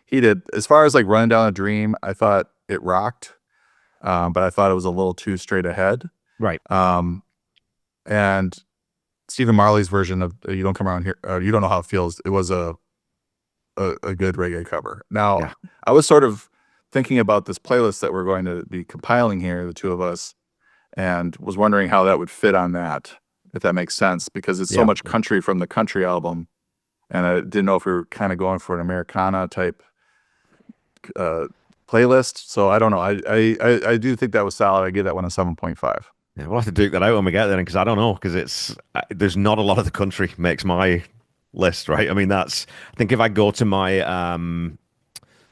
[SPEAKER 2] he did. As far as like Running Down a Dream, I thought it rocked, but I thought it was a little too straight ahead.
[SPEAKER 1] Right.
[SPEAKER 2] And Stephen Marley's version of "You Don't Come Around Here," You Don't Know How It Feels. It was a good reggae cover. Now,
[SPEAKER 1] Yeah.
[SPEAKER 2] I was sort of thinking about this playlist that we're going to be compiling here, the two of us, and was wondering how that would fit on that, if that makes sense, because it's so
[SPEAKER 1] Yeah.
[SPEAKER 2] much country from the country album, and I didn't know if we were kind of going for an Americana type playlist. So I don't know. I do think that was solid. I give that one a 7.5.
[SPEAKER 1] Yeah, we'll have to duke that out when we get there because I don't know because there's not a lot of the country makes my list, right? I mean, I think if I go to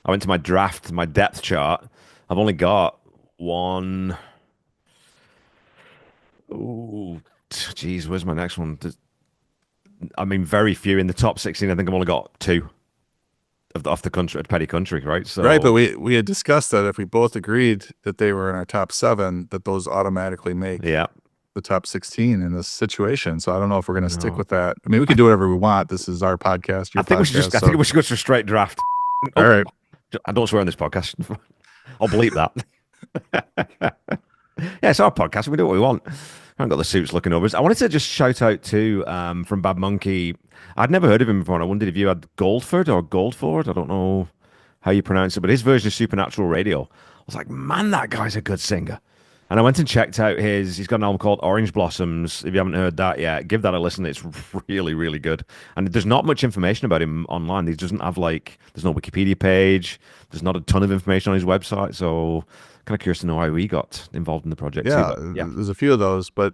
[SPEAKER 1] I went to my draft, my depth chart, I've only got one. Oh, geez, where's my next one? I mean, very few in the top 16. I think I've only got two off the country, petty country, right? So
[SPEAKER 2] Right, but we had discussed that if we both agreed that they were in our top 7, that those automatically make
[SPEAKER 1] yeah,
[SPEAKER 2] the top 16 in this situation. So I don't know if we're going to stick
[SPEAKER 1] no.
[SPEAKER 2] with that. I mean, we can do whatever we want. This is our podcast. Your
[SPEAKER 1] I think we
[SPEAKER 2] podcast.
[SPEAKER 1] should I think we should go to a straight draft.
[SPEAKER 2] All right.
[SPEAKER 1] I don't swear on this podcast. I'll bleep that. Yeah, it's our podcast. We do what we want. I haven't got the suits looking over us. I wanted to just shout out to from Bad Monkey. I'd never heard of him before, and I wondered if you had Goldford or Goldford. I don't know how you pronounce it, but his version of Supernatural Radio. I was like, man, that guy's a good singer. And I went and checked out he's got an album called Orange Blossoms. If you haven't heard that yet, give that a listen. It's really, really good. And there's not much information about him online. He doesn't have there's no Wikipedia page. There's not a ton of information on his website. So kind of curious to know how he got involved in the project
[SPEAKER 2] Yeah,
[SPEAKER 1] too. But yeah.
[SPEAKER 2] there's a few of those, but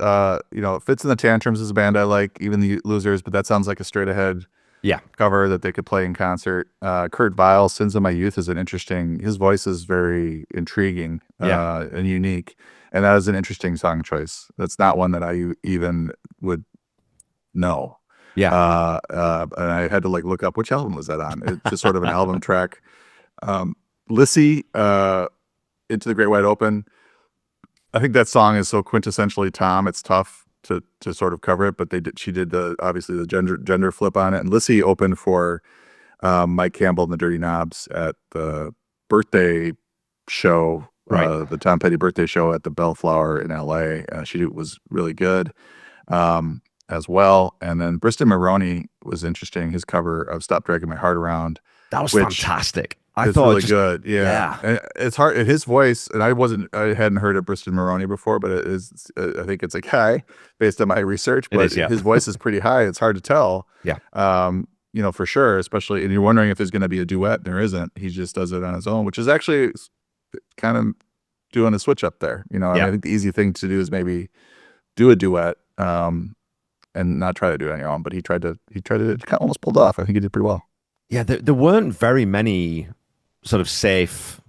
[SPEAKER 2] Fits in the Tantrums is a band I like, even the Losers, but that sounds like a straight ahead
[SPEAKER 1] Yeah.
[SPEAKER 2] cover that they could play in concert. Kurt Vile, Sins of My Youth is his voice is very intriguing and unique. And that is an interesting song choice. That's not one that I even would know.
[SPEAKER 1] Yeah.
[SPEAKER 2] And I had to look up which album was that on. It's just sort of an album track. Lissy, Into the Great Wide Open. I think that song is so quintessentially Tom. It's tough to sort of cover it, but she did obviously the gender flip on it. And Lissy opened for Mike Campbell and the Dirty Knobs at the birthday show,
[SPEAKER 1] Right.
[SPEAKER 2] the Tom Petty birthday show at the Bellflower in LA. She was really good as well. And then Briston Maroney was interesting. His cover of Stop Dragging My Heart Around.
[SPEAKER 1] That was
[SPEAKER 2] Which
[SPEAKER 1] fantastic.
[SPEAKER 2] I thought really good. Yeah.
[SPEAKER 1] Yeah.
[SPEAKER 2] And it's hard. His voice, and I hadn't heard of Briston Maroney before, but it is, I think it's high based on my research, but his voice is pretty high. It's hard to tell.
[SPEAKER 1] Yeah.
[SPEAKER 2] For sure, especially, and you're wondering if there's going to be a duet. There isn't. He just does it on his own, which is actually kind of doing a switch up there. I mean, I think the easy thing to do is maybe do a duet and not try to do it on your own. But he tried to. It kind of almost pulled off. I think he did pretty well.
[SPEAKER 1] Yeah, there weren't very many sort of safe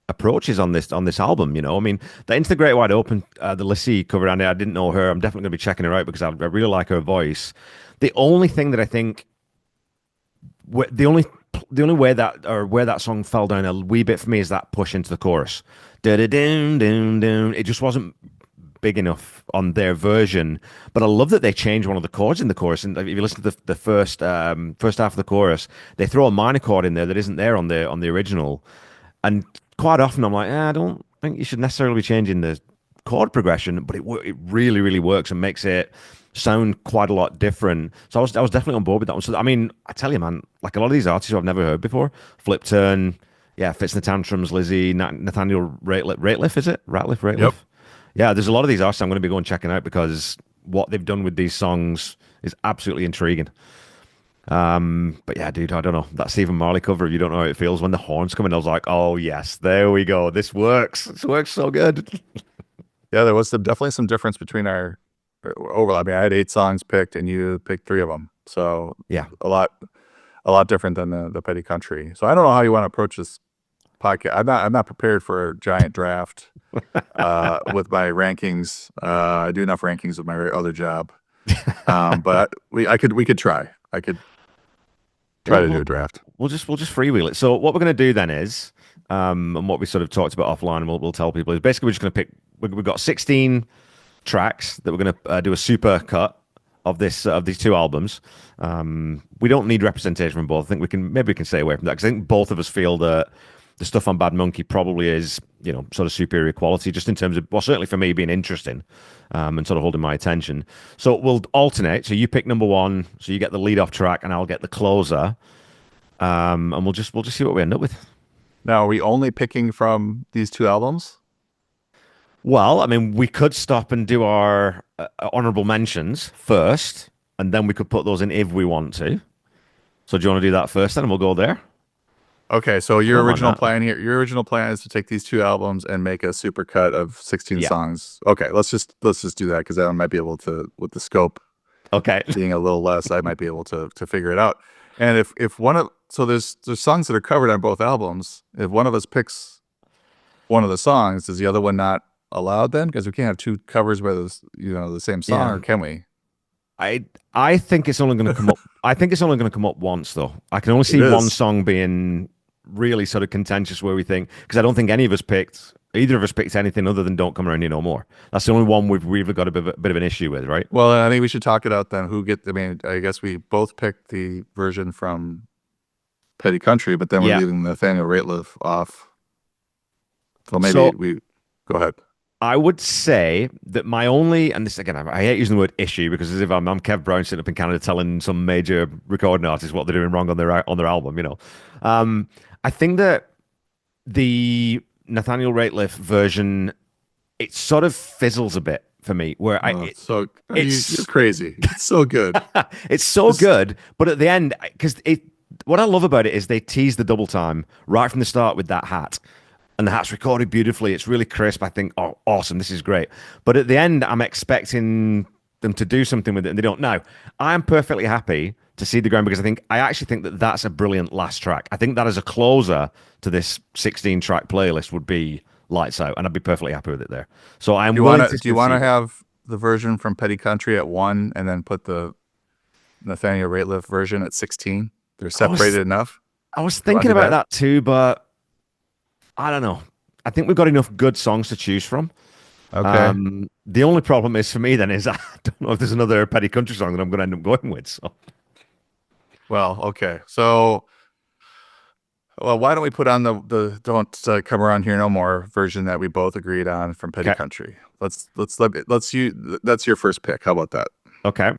[SPEAKER 1] approaches on this album. I mean, the Into the Great Wide Open, the Lissy cover, and I didn't know her. I'm definitely going to be checking her out because I really like her voice. The only thing that I think, the only way where that song fell down a wee bit for me is that push into the chorus. It just wasn't big enough on their version. But I love that they changed one of the chords in the chorus. And if you listen to the first half of the chorus, they throw a minor chord in there that isn't there on the original. And quite often I'm like, I don't think you should necessarily be changing the chord progression, but it really really works and makes it sound quite a lot different. So I was definitely on board with that one. So I mean, I tell you, man, like a lot of these artists who I've never heard before, Flip Turn, yeah, Fits and the Tantrums, Lizzie, Nathaniel Rateliff, is it? Rateliff.
[SPEAKER 2] Yep.
[SPEAKER 1] Yeah, there's a lot of these artists I'm going to be going checking out because what they've done with these songs is absolutely intriguing. But yeah, dude, I don't know. That Stephen Marley cover, if you don't know how it feels when the horns come in, I was like, oh yes, there we go. This works. This works so good.
[SPEAKER 2] Yeah, there was definitely some difference between our overlap. I mean, I had 8 songs picked, and you picked 3 of them. So
[SPEAKER 1] Yeah.
[SPEAKER 2] a lot different than the Petty Country. So I don't know how you want to approach this podcast. I'm not prepared for a giant draft with my rankings. I do enough rankings with my other job. But we could try. I could try
[SPEAKER 1] We'll,
[SPEAKER 2] to do
[SPEAKER 1] we'll,
[SPEAKER 2] a draft.
[SPEAKER 1] we'll just freewheel it. So what we're going to do then is, and what we sort of talked about offline, and we'll tell people is basically we're just going to pick. We've got 16 tracks that we're going to do a super cut of these two albums. We don't need representation from both. I think we can stay away from that because I think both of us feel that the stuff on Bad Monkey probably is sort of superior quality, just in terms of, well, certainly for me being interesting, and sort of holding my attention. So we'll alternate. So you pick number one, so you get the lead off track, and I'll get the closer. And we'll just see what we end up with.
[SPEAKER 2] Now, are we only picking from these 2 albums?
[SPEAKER 1] Well, I mean, we could stop and do our honorable mentions first, and then we could put those in if we want to. So do you want to do that first, then, and we'll go there?
[SPEAKER 2] Okay, so
[SPEAKER 1] I don't mind that.
[SPEAKER 2] your original plan is to take these 2 albums and make a super cut of 16
[SPEAKER 1] Yeah.
[SPEAKER 2] songs. Okay, let's just do that because I might be able to, with the scope
[SPEAKER 1] Okay.
[SPEAKER 2] being a little less, I might be able to figure it out. And if one of so there's songs that are covered on both albums. If one of us picks one of the songs, is the other one not allowed then? Because we can't have 2 covers by the same song,
[SPEAKER 1] Yeah.
[SPEAKER 2] or can we?
[SPEAKER 1] I I think it's only going to come up. I think it's only going to come up once, though. I can only
[SPEAKER 2] It
[SPEAKER 1] see one
[SPEAKER 2] is.
[SPEAKER 1] song being really sort of contentious where we think, because I don't think either of us picked anything other than "Don't Come Around Here No More." That's the only one we've really got a bit of an issue with, right?
[SPEAKER 2] Well, I think we should talk it out then. I mean, I guess we both picked the version from Petty Country, but then we're
[SPEAKER 1] Yeah.
[SPEAKER 2] leaving Nathaniel Rateliff off. So maybe
[SPEAKER 1] So
[SPEAKER 2] we go ahead.
[SPEAKER 1] I would say that my only, and this again, I hate using the word issue because as if I'm Kev Brown sitting up in Canada telling some major recording artist what they're doing wrong on their album. I think that the Nathaniel Rateliff version, it sort of fizzles a bit for me, where
[SPEAKER 2] So you're
[SPEAKER 1] it's
[SPEAKER 2] crazy. It's so good.
[SPEAKER 1] it's so
[SPEAKER 2] This,
[SPEAKER 1] good, but at the end, because what I love about it is they tease the double time right from the start with that hat. And the hat's recorded beautifully. It's really crisp. I think, oh, awesome. This is great. But at the end, I'm expecting them to do something with it, and they don't. Now, I am perfectly happy to see the ground because I actually think that that's a brilliant last track. I think that as a closer to this 16 track playlist would be lights out, and I'd be perfectly happy with it there. So I'm willing to
[SPEAKER 2] do you want to
[SPEAKER 1] concede it.
[SPEAKER 2] have the version from Petty Country at 1 and then put the Nathaniel Rateliff version at 16? They're
[SPEAKER 1] I was
[SPEAKER 2] separated enough.
[SPEAKER 1] I was
[SPEAKER 2] You want to
[SPEAKER 1] thinking
[SPEAKER 2] do
[SPEAKER 1] about
[SPEAKER 2] that?
[SPEAKER 1] that too, but I don't know. I think we've got enough good songs to choose from.
[SPEAKER 2] Okay.
[SPEAKER 1] The only problem is for me then is I don't know if there's another Petty Country song that I'm going to end up going with. So
[SPEAKER 2] Well, okay. So, well, why don't we put on the "Don't Come Around Here No More" version that we both agreed on from Petty
[SPEAKER 1] okay,
[SPEAKER 2] Country? Let's you that's your first pick. How about that?
[SPEAKER 1] okay.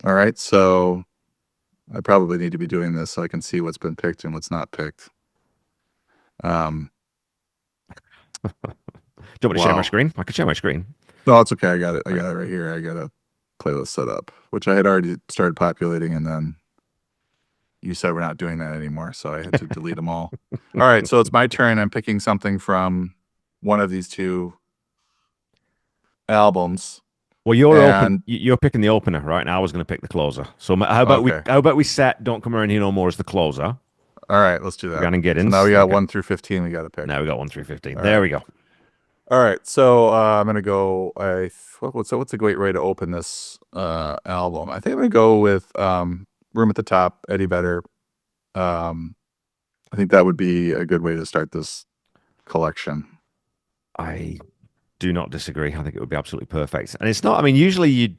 [SPEAKER 2] All right. So I probably need to be doing this so I can see what's been picked and what's not picked. Um,
[SPEAKER 1] Do you want me to share my
[SPEAKER 2] wow.
[SPEAKER 1] screen? I could share my screen.
[SPEAKER 2] No, it's okay. I got it. I
[SPEAKER 1] All right.
[SPEAKER 2] got it right here. I got a playlist set up, which I had already started populating, and then you said we're not doing that anymore, so I had to delete them all. All right, so it's my turn. I'm picking something from one of these 2 albums,
[SPEAKER 1] Well,
[SPEAKER 2] and
[SPEAKER 1] you're picking the opener, right? And I was going to pick the closer. So how about we
[SPEAKER 2] okay.
[SPEAKER 1] how about we set "Don't Come Around Here No More" as the closer?
[SPEAKER 2] All right, let's do that.
[SPEAKER 1] Rhiannon
[SPEAKER 2] So now
[SPEAKER 1] Giddens.
[SPEAKER 2] we got
[SPEAKER 1] Okay.
[SPEAKER 2] 1 through 15. We got to pick.
[SPEAKER 1] Now we got 1 through 15.
[SPEAKER 2] All
[SPEAKER 1] There
[SPEAKER 2] right.
[SPEAKER 1] we go.
[SPEAKER 2] All right. So I'm gonna go. What's a great way to open this album? I think I'm gonna go with "Room at the Top," Eddie Vedder. Um, I think that would be a good way to start this collection.
[SPEAKER 1] I do not disagree. I think it would be absolutely perfect. And it's not, I mean, usually you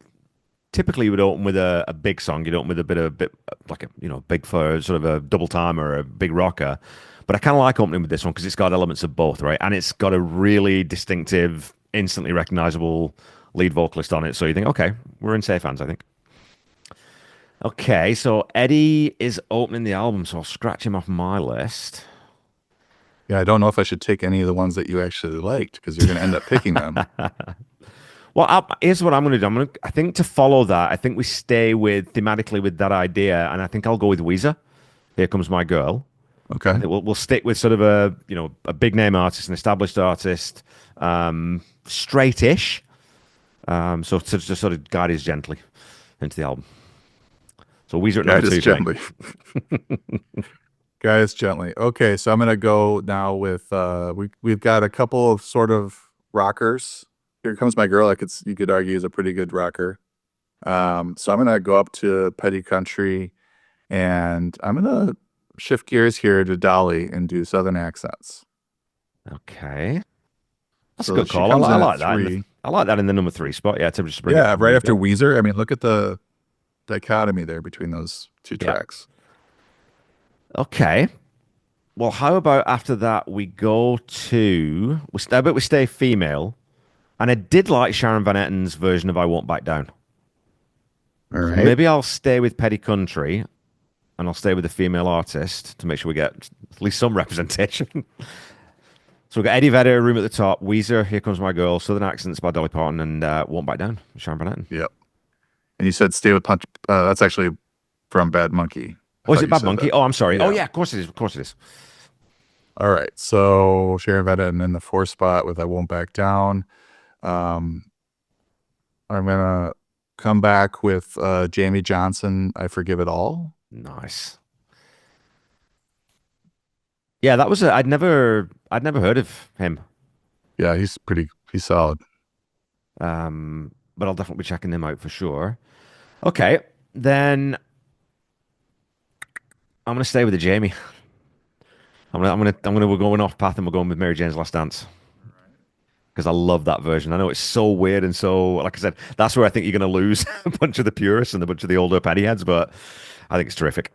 [SPEAKER 1] typically you would open with a big song. You'd open with a bit like a, big for sort of a double time or a big rocker. But I kind of like opening with this one because it's got elements of both, right? And it's got a really distinctive, instantly recognizable lead vocalist on it. So you think, okay, we're in safe hands, I think. Okay, so Eddie is opening the album, so I'll scratch him off my list.
[SPEAKER 2] Yeah, I don't know if I should take any of the ones that you actually liked because you're going to end up picking them.
[SPEAKER 1] Well, here's what I'm going to do. I think to follow that, I think we stay with thematically with that idea, and I think I'll go with Weezer. Here Comes My Girl. I
[SPEAKER 2] Okay.
[SPEAKER 1] think we'll stick with sort of a big name artist, an established artist, straight-ish. So to just sort of guide us gently into the album. So Weezer at number
[SPEAKER 2] Guide us
[SPEAKER 1] two for me.
[SPEAKER 2] gently. Guide us gently. Okay, so I'm going to go now with we've got a couple of sort of rockers. Here Comes My Girl. You could argue is a pretty good rocker. So I'm going to go up to Petty Country, and I'm going to shift gears here to Dolly and do Southern accents.
[SPEAKER 1] Okay, that's a
[SPEAKER 2] So
[SPEAKER 1] good
[SPEAKER 2] she
[SPEAKER 1] call.
[SPEAKER 2] comes
[SPEAKER 1] I
[SPEAKER 2] in at
[SPEAKER 1] like that.
[SPEAKER 2] three.
[SPEAKER 1] I like that in the number three spot. Yeah, to just bring it
[SPEAKER 2] Yeah, right
[SPEAKER 1] bring it
[SPEAKER 2] after
[SPEAKER 1] up.
[SPEAKER 2] Weezer. I mean, look at the dichotomy there between those two
[SPEAKER 1] Yeah.
[SPEAKER 2] tracks.
[SPEAKER 1] Okay. Well, how about after that we go to I bet we stay female, and I did like Sharon Van Etten's version of "I Won't Back Down."
[SPEAKER 2] All
[SPEAKER 1] So
[SPEAKER 2] right.
[SPEAKER 1] maybe I'll stay with Petty Country, and I'll stay with the female artist to make sure we get at least some representation. So we've got Eddie Vedder, Room at the Top, Weezer, Here Comes My Girl, Southern Accents by Dolly Parton, and Won't Back Down, Sharon Van Etten.
[SPEAKER 2] Yep. And you said Stay with Punch. That's actually from Bad Monkey. I
[SPEAKER 1] Oh, is
[SPEAKER 2] thought
[SPEAKER 1] it
[SPEAKER 2] you
[SPEAKER 1] Bad
[SPEAKER 2] said
[SPEAKER 1] Monkey?
[SPEAKER 2] that.
[SPEAKER 1] Oh, I'm sorry. Oh,
[SPEAKER 2] Yeah.
[SPEAKER 1] yeah, of course it is. Of course it is.
[SPEAKER 2] All right. So Sharon Van Etten in the fourth spot with I Won't Back Down. Um, I'm gonna come back with Jamie Johnson, I Forgive It All.
[SPEAKER 1] Nice. Yeah, that was I'd never heard of him.
[SPEAKER 2] Yeah, he's solid.
[SPEAKER 1] But I'll definitely be checking him out for sure. Okay, then I'm gonna stay with the Jamie. We're going off path and we're going with Mary Jane's Last Dance because I love that version. I know it's so weird and so, like I said, that's where I think you're gonna lose a bunch of the purists and a bunch of the older petty heads, but I think it's terrific.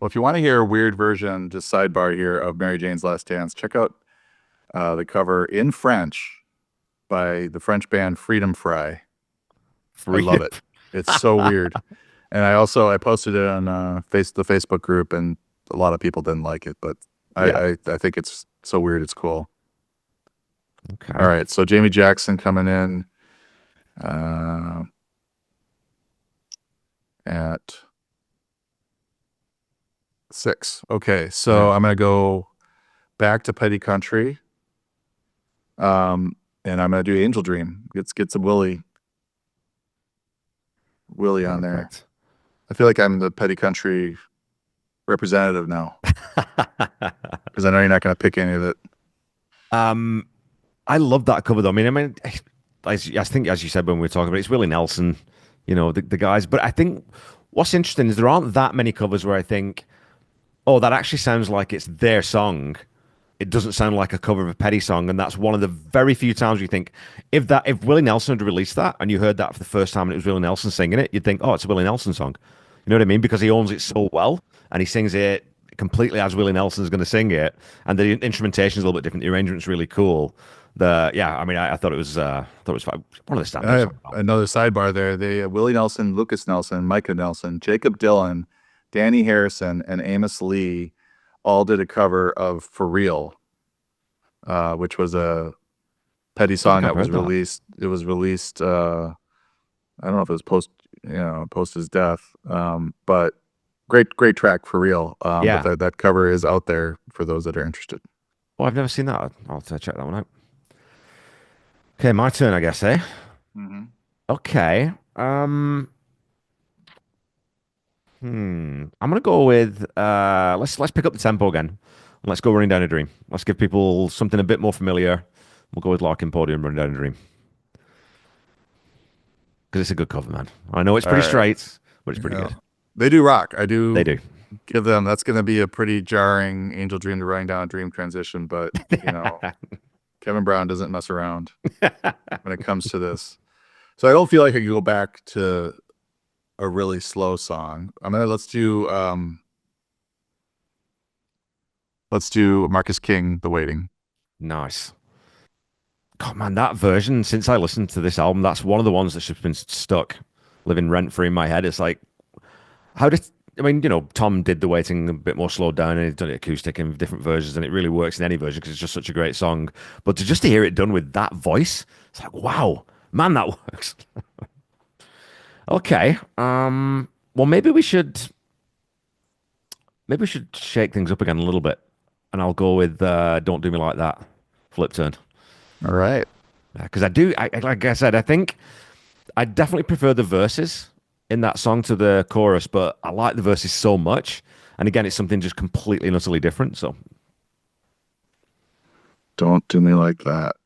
[SPEAKER 2] Well, if you want to hear a weird version, just sidebar here of Mary Jane's Last Dance, check out the cover in French by the French band Freedom Fry. I
[SPEAKER 1] Free.
[SPEAKER 2] love it. It's so weird. And I posted it on the Facebook group, and a lot of people didn't like it, but
[SPEAKER 1] Yeah.
[SPEAKER 2] I think it's so weird. It's cool. All
[SPEAKER 1] Okay.
[SPEAKER 2] right, so Jamie Jackson coming in at 6. Okay, so
[SPEAKER 1] Yeah.
[SPEAKER 2] I'm gonna go back to Petty Country, and I'm gonna do Angel Dream. Let's get some Willie on there.
[SPEAKER 1] Perfect.
[SPEAKER 2] I feel like I'm the Petty Country representative now because I know you're not gonna pick any of it.
[SPEAKER 1] Um, I love that cover though. I mean, I think as you said when we were talking about it, it's Willie Nelson, the guys. But I think what's interesting is there aren't that many covers where I think, oh, that actually sounds like it's their song. It doesn't sound like a cover of a Petty song, and that's one of the very few times you think if Willie Nelson had released that and you heard that for the first time and it was Willie Nelson singing it, you'd think, oh, it's a Willie Nelson song. You know what I mean? Because he owns it so well and he sings it completely as Willie Nelson's going to sing it, and the instrumentation is a little bit different. The arrangement's really cool. I mean, I thought it was one of the
[SPEAKER 2] I
[SPEAKER 1] standout
[SPEAKER 2] have
[SPEAKER 1] songs.
[SPEAKER 2] another sidebar there. They Willie Nelson, Lucas Nelson, Micah Nelson, Jacob Dylan, Danny Harrison, and Amos Lee all did a cover of For Real, which was a Petty
[SPEAKER 1] I don't
[SPEAKER 2] song
[SPEAKER 1] think I've
[SPEAKER 2] that was
[SPEAKER 1] heard that.
[SPEAKER 2] released. It was released. I don't know if it was post his death. But great track For Real. But
[SPEAKER 1] Yeah.
[SPEAKER 2] that cover is out there for those that are interested.
[SPEAKER 1] Well, I've never seen that. I'll have to check that one out. Okay, my turn, I guess, eh?
[SPEAKER 2] Mm-hmm.
[SPEAKER 1] Okay. I'm gonna go with let's pick up the tempo again. And let's go Running Down a Dream. Let's give people something a bit more familiar. We'll go with Larkin Podium, Running Down a Dream. Because it's a good cover, man. I know it's
[SPEAKER 2] All
[SPEAKER 1] pretty
[SPEAKER 2] right.
[SPEAKER 1] straight, but it's pretty
[SPEAKER 2] Yeah.
[SPEAKER 1] good.
[SPEAKER 2] They do rock. I
[SPEAKER 1] They
[SPEAKER 2] do
[SPEAKER 1] do.
[SPEAKER 2] give them. That's going to be a pretty jarring Angel Dream to Running Down a Dream transition, but Kevin Brown doesn't mess around when it comes to this. So I don't feel like I could go back to a really slow song. Let's do Marcus King, The Waiting.
[SPEAKER 1] Nice. God, man, that version, since I listened to this album, that's one of the ones that's just been stuck, living rent free in my head. It's like, how did, I mean, Tom did the waiting a bit more slowed down and he's done it acoustic in different versions, and it really works in any version because it's just such a great song. But to hear it done with that voice, it's like, wow, man, that works. Okay. Well, maybe we should shake things up again a little bit, and I'll go with "Don't Do Me Like That" flip turn.
[SPEAKER 2] All right.
[SPEAKER 1] Because like I said, I think I definitely prefer the verses in that song to the chorus, but I like the verses so much. And again, it's something just completely and utterly different. So,
[SPEAKER 2] Don't Do Me Like That.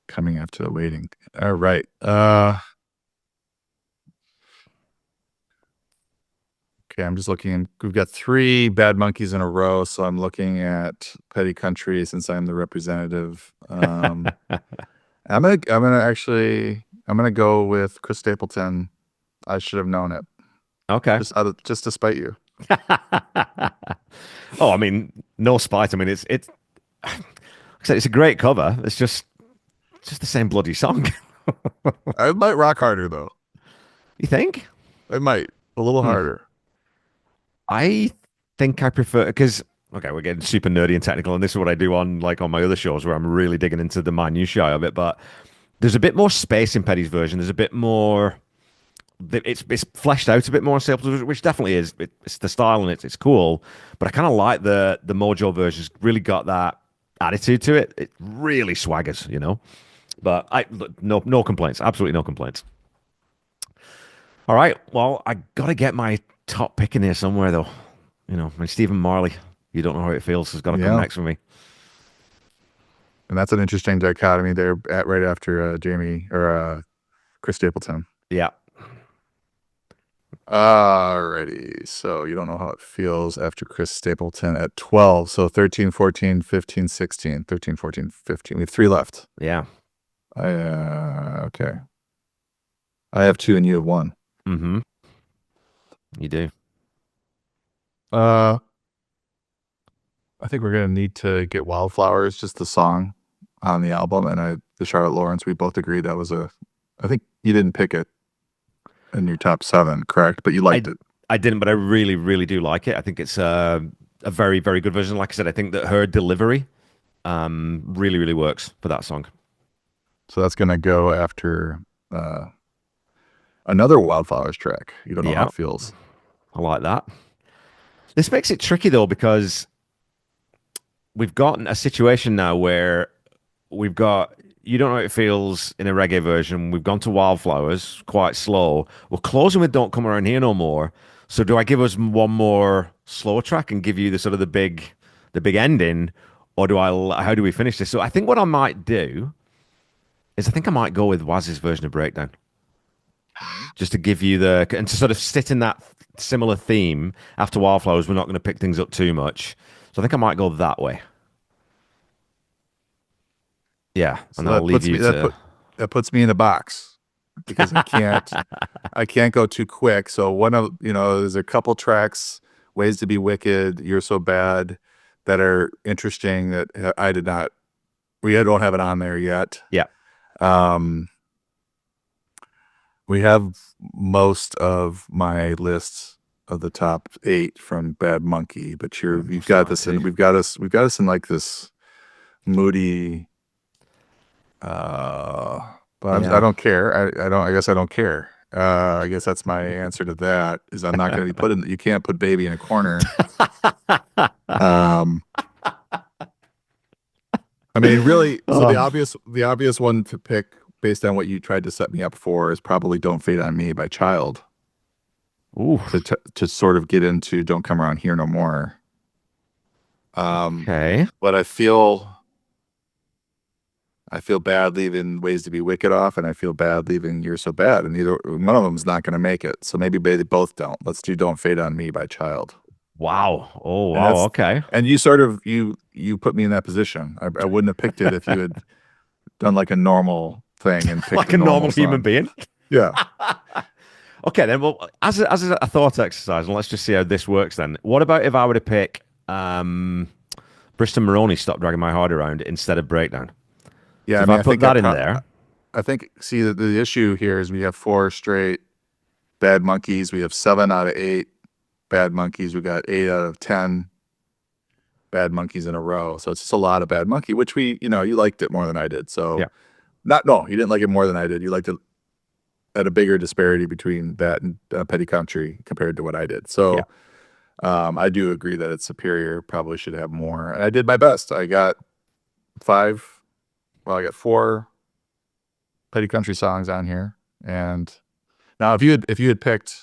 [SPEAKER 2] Coming after The Waiting. All right. Okay, I'm just looking. We've got 3 Bad Monkeys in a row, so I'm looking at Petty Country since I'm the representative. I'm gonna go with Chris Stapleton. I should have known it.
[SPEAKER 1] okay.
[SPEAKER 2] Just to spite you.
[SPEAKER 1] Oh, I mean, no spite. I mean, it's like I said, it's a great cover. It's just the same bloody song.
[SPEAKER 2] I might rock harder though.
[SPEAKER 1] You think?
[SPEAKER 2] I might a little
[SPEAKER 1] Hmm.
[SPEAKER 2] harder.
[SPEAKER 1] I think I prefer because okay, we're getting super nerdy and technical, and this is what I do on my other shows where I'm really digging into the minutiae of it. But there's a bit more space in Petty's version. There's a bit more. It's fleshed out a bit more on Staples, which definitely is. It's the style and it's cool. But I kind of like the Mojo version's really got that attitude to it. It really swaggers. But no complaints. Absolutely no complaints. All right. Well, I gotta get my top pick in here somewhere though. I mean, Stephen Marley. You don't know how it feels. Has got to come
[SPEAKER 2] Yeah,
[SPEAKER 1] next for me.
[SPEAKER 2] and that's an interesting dichotomy there at right after Jamie or Chris Stapleton.
[SPEAKER 1] Yeah.
[SPEAKER 2] Alrighty. So you don't know how it feels after Chris Stapleton at 12. So 13, 14, 15, 16. 13, 14, 15. We have 3 left.
[SPEAKER 1] Yeah.
[SPEAKER 2] Okay. I have 2 and you have 1.
[SPEAKER 1] Mm-hmm. You do.
[SPEAKER 2] Uh, I think we're gonna need to get Wildflowers, just the song on the album, and the Charlotte Lawrence. We both agreed that was a. I think you didn't pick it in your top 7, correct? But you liked
[SPEAKER 1] I
[SPEAKER 2] it.
[SPEAKER 1] I didn't, but I really, really do like it. I think it's a very, very good version. Like I said, I think that her delivery really, really works for that song.
[SPEAKER 2] So that's gonna go after another Wildflowers track. You don't know how
[SPEAKER 1] Yeah,
[SPEAKER 2] it feels.
[SPEAKER 1] I like that. This makes it tricky though because we've got a situation now where we've got you don't know how it feels in a reggae version. We've gone to Wildflowers, quite slow. We're closing with Don't Come Around Here No More. So do I give us one more slow track and give you the sort of the big ending, or how do we finish this? So I think what I might do is I think I might go with Waz's version of Breakdown, just to give you and to sort of sit in that similar theme. After Wildflowers, we're not going to pick things up too much, so I think I might go that way. Yeah, and
[SPEAKER 2] So
[SPEAKER 1] then I'll leave you to.
[SPEAKER 2] that puts me in a box because I can't go too quick. So there's a couple tracks, Ways to Be Wicked, You're So Bad, that are interesting that I did not. We don't have it on there yet.
[SPEAKER 1] Yeah,
[SPEAKER 2] Um, we have most of my lists of the top 8 from Bad Monkey, but you've got this in. We've got us in like this moody. But I
[SPEAKER 1] yeah.
[SPEAKER 2] don't care. I don't. I guess I don't care. I guess that's my answer to that. Is I'm not going to be put in. You can't put baby in a corner. Um, I mean, really. So
[SPEAKER 1] Oh,
[SPEAKER 2] the obvious one to pick based on what you tried to set me up for is probably "Don't Fade on Me" by Child
[SPEAKER 1] ooh,
[SPEAKER 2] to sort of get into "Don't Come Around Here No More."
[SPEAKER 1] okay.
[SPEAKER 2] But I feel bad leaving Ways to Be Wicked off, and I feel bad leaving You're So Bad, and neither one of them's not going to make it. So maybe they both don't. Let's do Don't Fade on Me by Child.
[SPEAKER 1] Wow. Oh,
[SPEAKER 2] And
[SPEAKER 1] wow.
[SPEAKER 2] that's
[SPEAKER 1] Okay.
[SPEAKER 2] and you sort of you put me in that position. I wouldn't have picked it if you had done like a normal thing and picked a
[SPEAKER 1] Like a
[SPEAKER 2] normal
[SPEAKER 1] normal human
[SPEAKER 2] song.
[SPEAKER 1] being.
[SPEAKER 2] Yeah.
[SPEAKER 1] Okay, then. Well, as a thought exercise, and let's just see how this works. Then, what about if I were to pick Bristol Maroney, "Stop Dragging My Heart Around" instead of "Breakdown"?
[SPEAKER 2] Yeah,
[SPEAKER 1] So
[SPEAKER 2] I
[SPEAKER 1] if I
[SPEAKER 2] mean,
[SPEAKER 1] put that in there,
[SPEAKER 2] I think see the issue here is we have four straight bad monkeys. We have 7 out of 8 bad monkeys. We got 8 out of 10 bad monkeys in a row. So it's just a lot of bad monkey, which you liked it more than I did. So
[SPEAKER 1] yeah,
[SPEAKER 2] not no, you didn't like it more than I did. You liked it at a bigger disparity between that and Petty Country compared to what I did.
[SPEAKER 1] yeah.
[SPEAKER 2] So I do agree that it's superior. Probably should have more. And I did my best. I got 5. Well, I got 4 Petty Country songs on here. And now, if you had picked,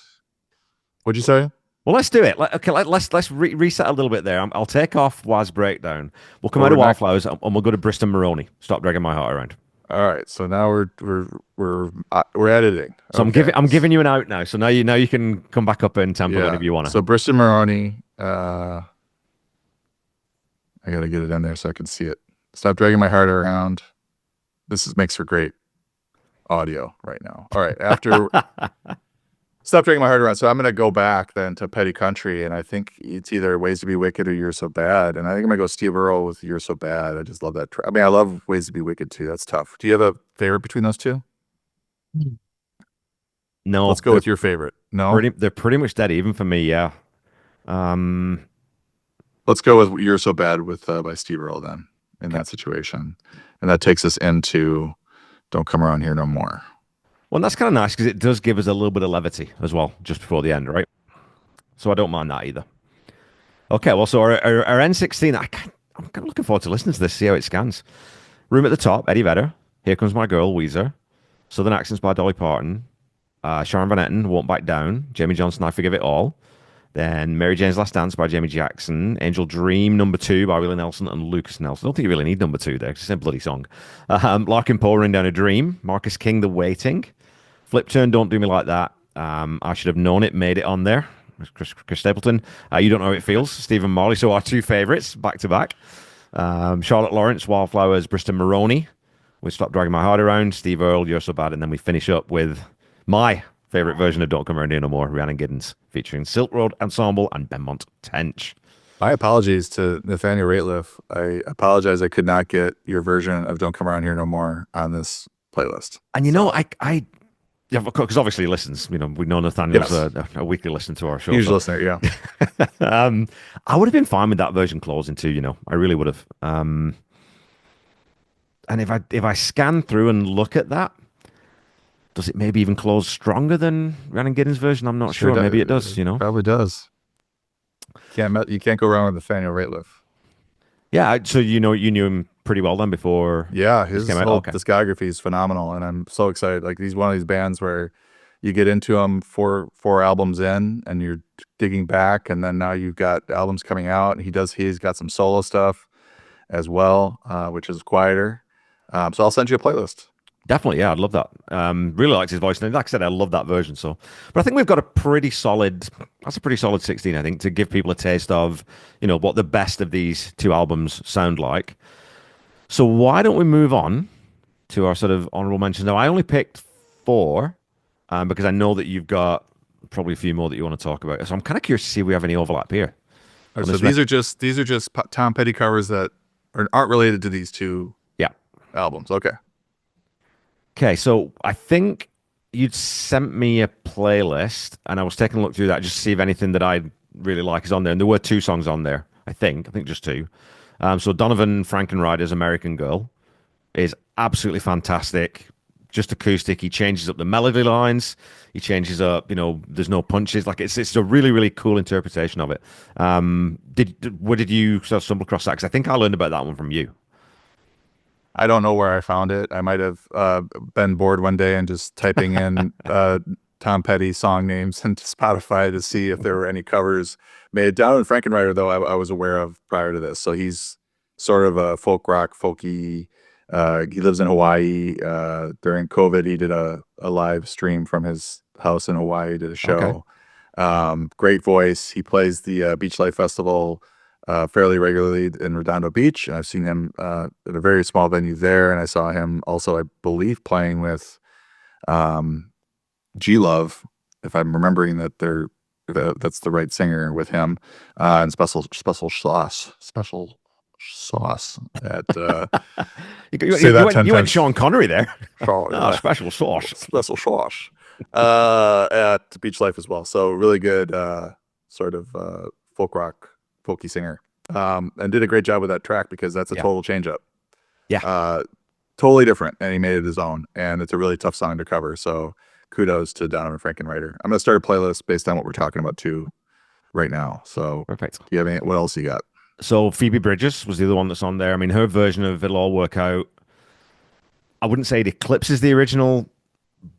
[SPEAKER 2] what'd you say?
[SPEAKER 1] Well, let's do it. Okay, let's reset a little bit there. I'll take off Waz Breakdown. We'll come
[SPEAKER 2] What
[SPEAKER 1] out
[SPEAKER 2] we're
[SPEAKER 1] of
[SPEAKER 2] not.
[SPEAKER 1] Wildflowers and we'll go to Bristol Maroney. "Stop Dragging My Heart Around."
[SPEAKER 2] All right. So now we're editing.
[SPEAKER 1] So
[SPEAKER 2] Okay.
[SPEAKER 1] I'm giving you an out now. So now you can come back up in tempo
[SPEAKER 2] Yeah.
[SPEAKER 1] whenever you wanna.
[SPEAKER 2] So Bristol Maroney. I gotta get it in there so I can see it. Stop dragging my heart around. Makes for great audio right now. All right. After Stop dragging my heart around. So I'm gonna go back then to Petty Country, and I think it's either Ways to Be Wicked or You're So Bad. And I think I'm gonna go Steve Earle with You're So Bad. I just love that. I mean, I love Ways to Be Wicked too. That's tough. Do you have a favorite between those two?
[SPEAKER 1] No,
[SPEAKER 2] Let's go with your favorite. No?
[SPEAKER 1] they're pretty much dead even for me. Yeah. Um.
[SPEAKER 2] Let's go with You're So Bad with by Steve Earle then in
[SPEAKER 1] Okay.
[SPEAKER 2] that situation. And that takes us into Don't Come Around Here No More.
[SPEAKER 1] Well, that's kind of nice because it does give us a little bit of levity as well, just before the end, right? So I don't mind that either. Okay, well, so our N16, I'm kind of looking forward to listening to this, see how it scans. Room at the Top, Eddie Vedder. Here Comes My Girl, Weezer. Southern Accents by Dolly Parton. Sharon Van Etten, Won't Back Down. Jamie Johnson, I Forgive It All. Then Mary Jane's Last Dance by Jamie Jackson. Angel Dream, #2 by Willie Nelson and Lucas Nelson. I don't think you really need #2 there. It's just a bloody song. Larkin Poe, Ring Down a Dream. Marcus King, The Waiting. Flip Turn, Don't Do Me Like That. I Should Have Known It, made it on there. Chris Stapleton. You Don't Know How It Feels. Stephen Marley. So our two favorites back to back. Charlotte Lawrence, Wildflowers, Bristol Maroney. We Stop Dragging My Heart Around. Steve Earle, You're So Bad. And then we finish up with my favorite version of Don't Come Around Here No More, Rhiannon Giddens, featuring Silk Road Ensemble and Benmont Tench.
[SPEAKER 2] My apologies to Nathaniel Rateliff. I apologize I could not get your version of Don't Come Around Here No More on this playlist.
[SPEAKER 1] And I yeah, because obviously he listens. We know Nathaniel's
[SPEAKER 2] Yes.
[SPEAKER 1] a weekly listener to our show.
[SPEAKER 2] Huge
[SPEAKER 1] So
[SPEAKER 2] listener, yeah.
[SPEAKER 1] I would have been fine with that version closing too. I really would have. And if I scan through and look at that, does it maybe even close stronger than Rhiannon Giddens' version? I'm not sure. Maybe it does.
[SPEAKER 2] Probably does. You can't go wrong with Nathaniel Rateliff.
[SPEAKER 1] Yeah. So you knew him pretty well then before.
[SPEAKER 2] Yeah,
[SPEAKER 1] this
[SPEAKER 2] his
[SPEAKER 1] came out.
[SPEAKER 2] whole
[SPEAKER 1] Okay.
[SPEAKER 2] discography is phenomenal, and I'm so excited. Like he's one of these bands where you get into them four albums in, and you're digging back, and then now you've got albums coming out. He's got some solo stuff as well, which is quieter. So I'll send you a playlist.
[SPEAKER 1] Definitely, yeah, I'd love that. Really liked his voice, and like I said, I love that version. So, but I think we've got that's a pretty solid 16. I think to give people a taste of, what the best of these two albums sound like. So why don't we move on to our sort of honorable mentions? Now, I only picked 4, because I know that you've got probably a few more that you want to talk about. So I'm kind of curious to see if we have any overlap here.
[SPEAKER 2] All right, so these are just Tom Petty covers that aren't related to these two
[SPEAKER 1] Yeah.
[SPEAKER 2] albums. Okay.
[SPEAKER 1] Okay, so I think you'd sent me a playlist, and I was taking a look through that just to see if anything that I really like is on there. And there were 2 songs on there, I think just 2. So Donovan Frankenrider's "American Girl" is absolutely fantastic. Just acoustic. He changes up the melody lines. He changes up, there's no punches. Like it's a really, really cool interpretation of it. Where did you sort of stumble across that? Because I think I learned about that one from you.
[SPEAKER 2] I don't know where I found it. I might have been bored one day and just typing in Tom Petty song names into Spotify to see if there were any covers made. Donovan Frankenreiter, though, I was aware of prior to this. So he's sort of a folk rock, folky. He lives in Hawaii. During COVID, he did a live stream from his house in Hawaii, did a show.
[SPEAKER 1] Okay.
[SPEAKER 2] Great voice. He plays the Beach Life Festival fairly regularly in Redondo Beach. And I've seen him at a very small venue there. And I saw him also, I believe, playing with um, G Love, if I'm remembering that's the right singer with him, and special sauce at say that 10
[SPEAKER 1] You went
[SPEAKER 2] times.
[SPEAKER 1] Sean Connery there. Oh,
[SPEAKER 2] Shaw,
[SPEAKER 1] special sauce.
[SPEAKER 2] special sauce at Beach Life as well. So really good sort of folk rock folky singer, and did a great job with that track because that's a
[SPEAKER 1] Yeah.
[SPEAKER 2] total change up.
[SPEAKER 1] Yeah.
[SPEAKER 2] Totally different, and he made it his own, and it's a really tough song to cover. So kudos to Donovan Frankenreiter. I'm gonna start a playlist based on what we're talking about too right now. So
[SPEAKER 1] Perfect.
[SPEAKER 2] do you have any? What else you got?
[SPEAKER 1] So Phoebe Bridgers was the other one that's on there. I mean, her version of It'll All Work Out, I wouldn't say it eclipses the original,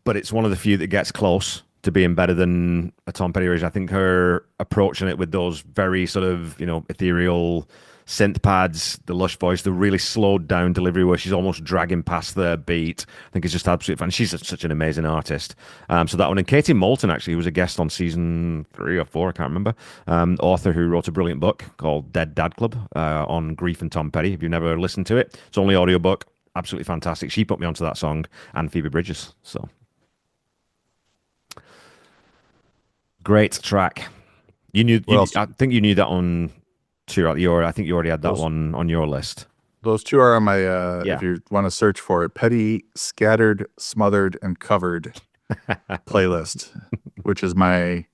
[SPEAKER 1] but it's one of the few that gets close to being better than a Tom Petty original. I think her approaching it with those very sort of, ethereal synth pads, the lush voice, the really slowed down delivery where she's almost dragging past the beat. I think it's just absolutely fun. She's such an amazing artist. So that one. And Katie Moulton, actually, who was a guest on season 3 or 4, I can't remember, author who wrote a brilliant book called Dead Dad Club on grief and Tom Petty. If you've never listened to it, it's only audiobook. Absolutely fantastic. She put me onto that song and Phoebe Bridgers. So great track.
[SPEAKER 2] What else?
[SPEAKER 1] I think you knew that on I think you already had that
[SPEAKER 2] Those
[SPEAKER 1] one on your list.
[SPEAKER 2] those two are on my.
[SPEAKER 1] Yeah.
[SPEAKER 2] If you want to search for it, Petty Scattered, Smothered, and Covered playlist, which is my.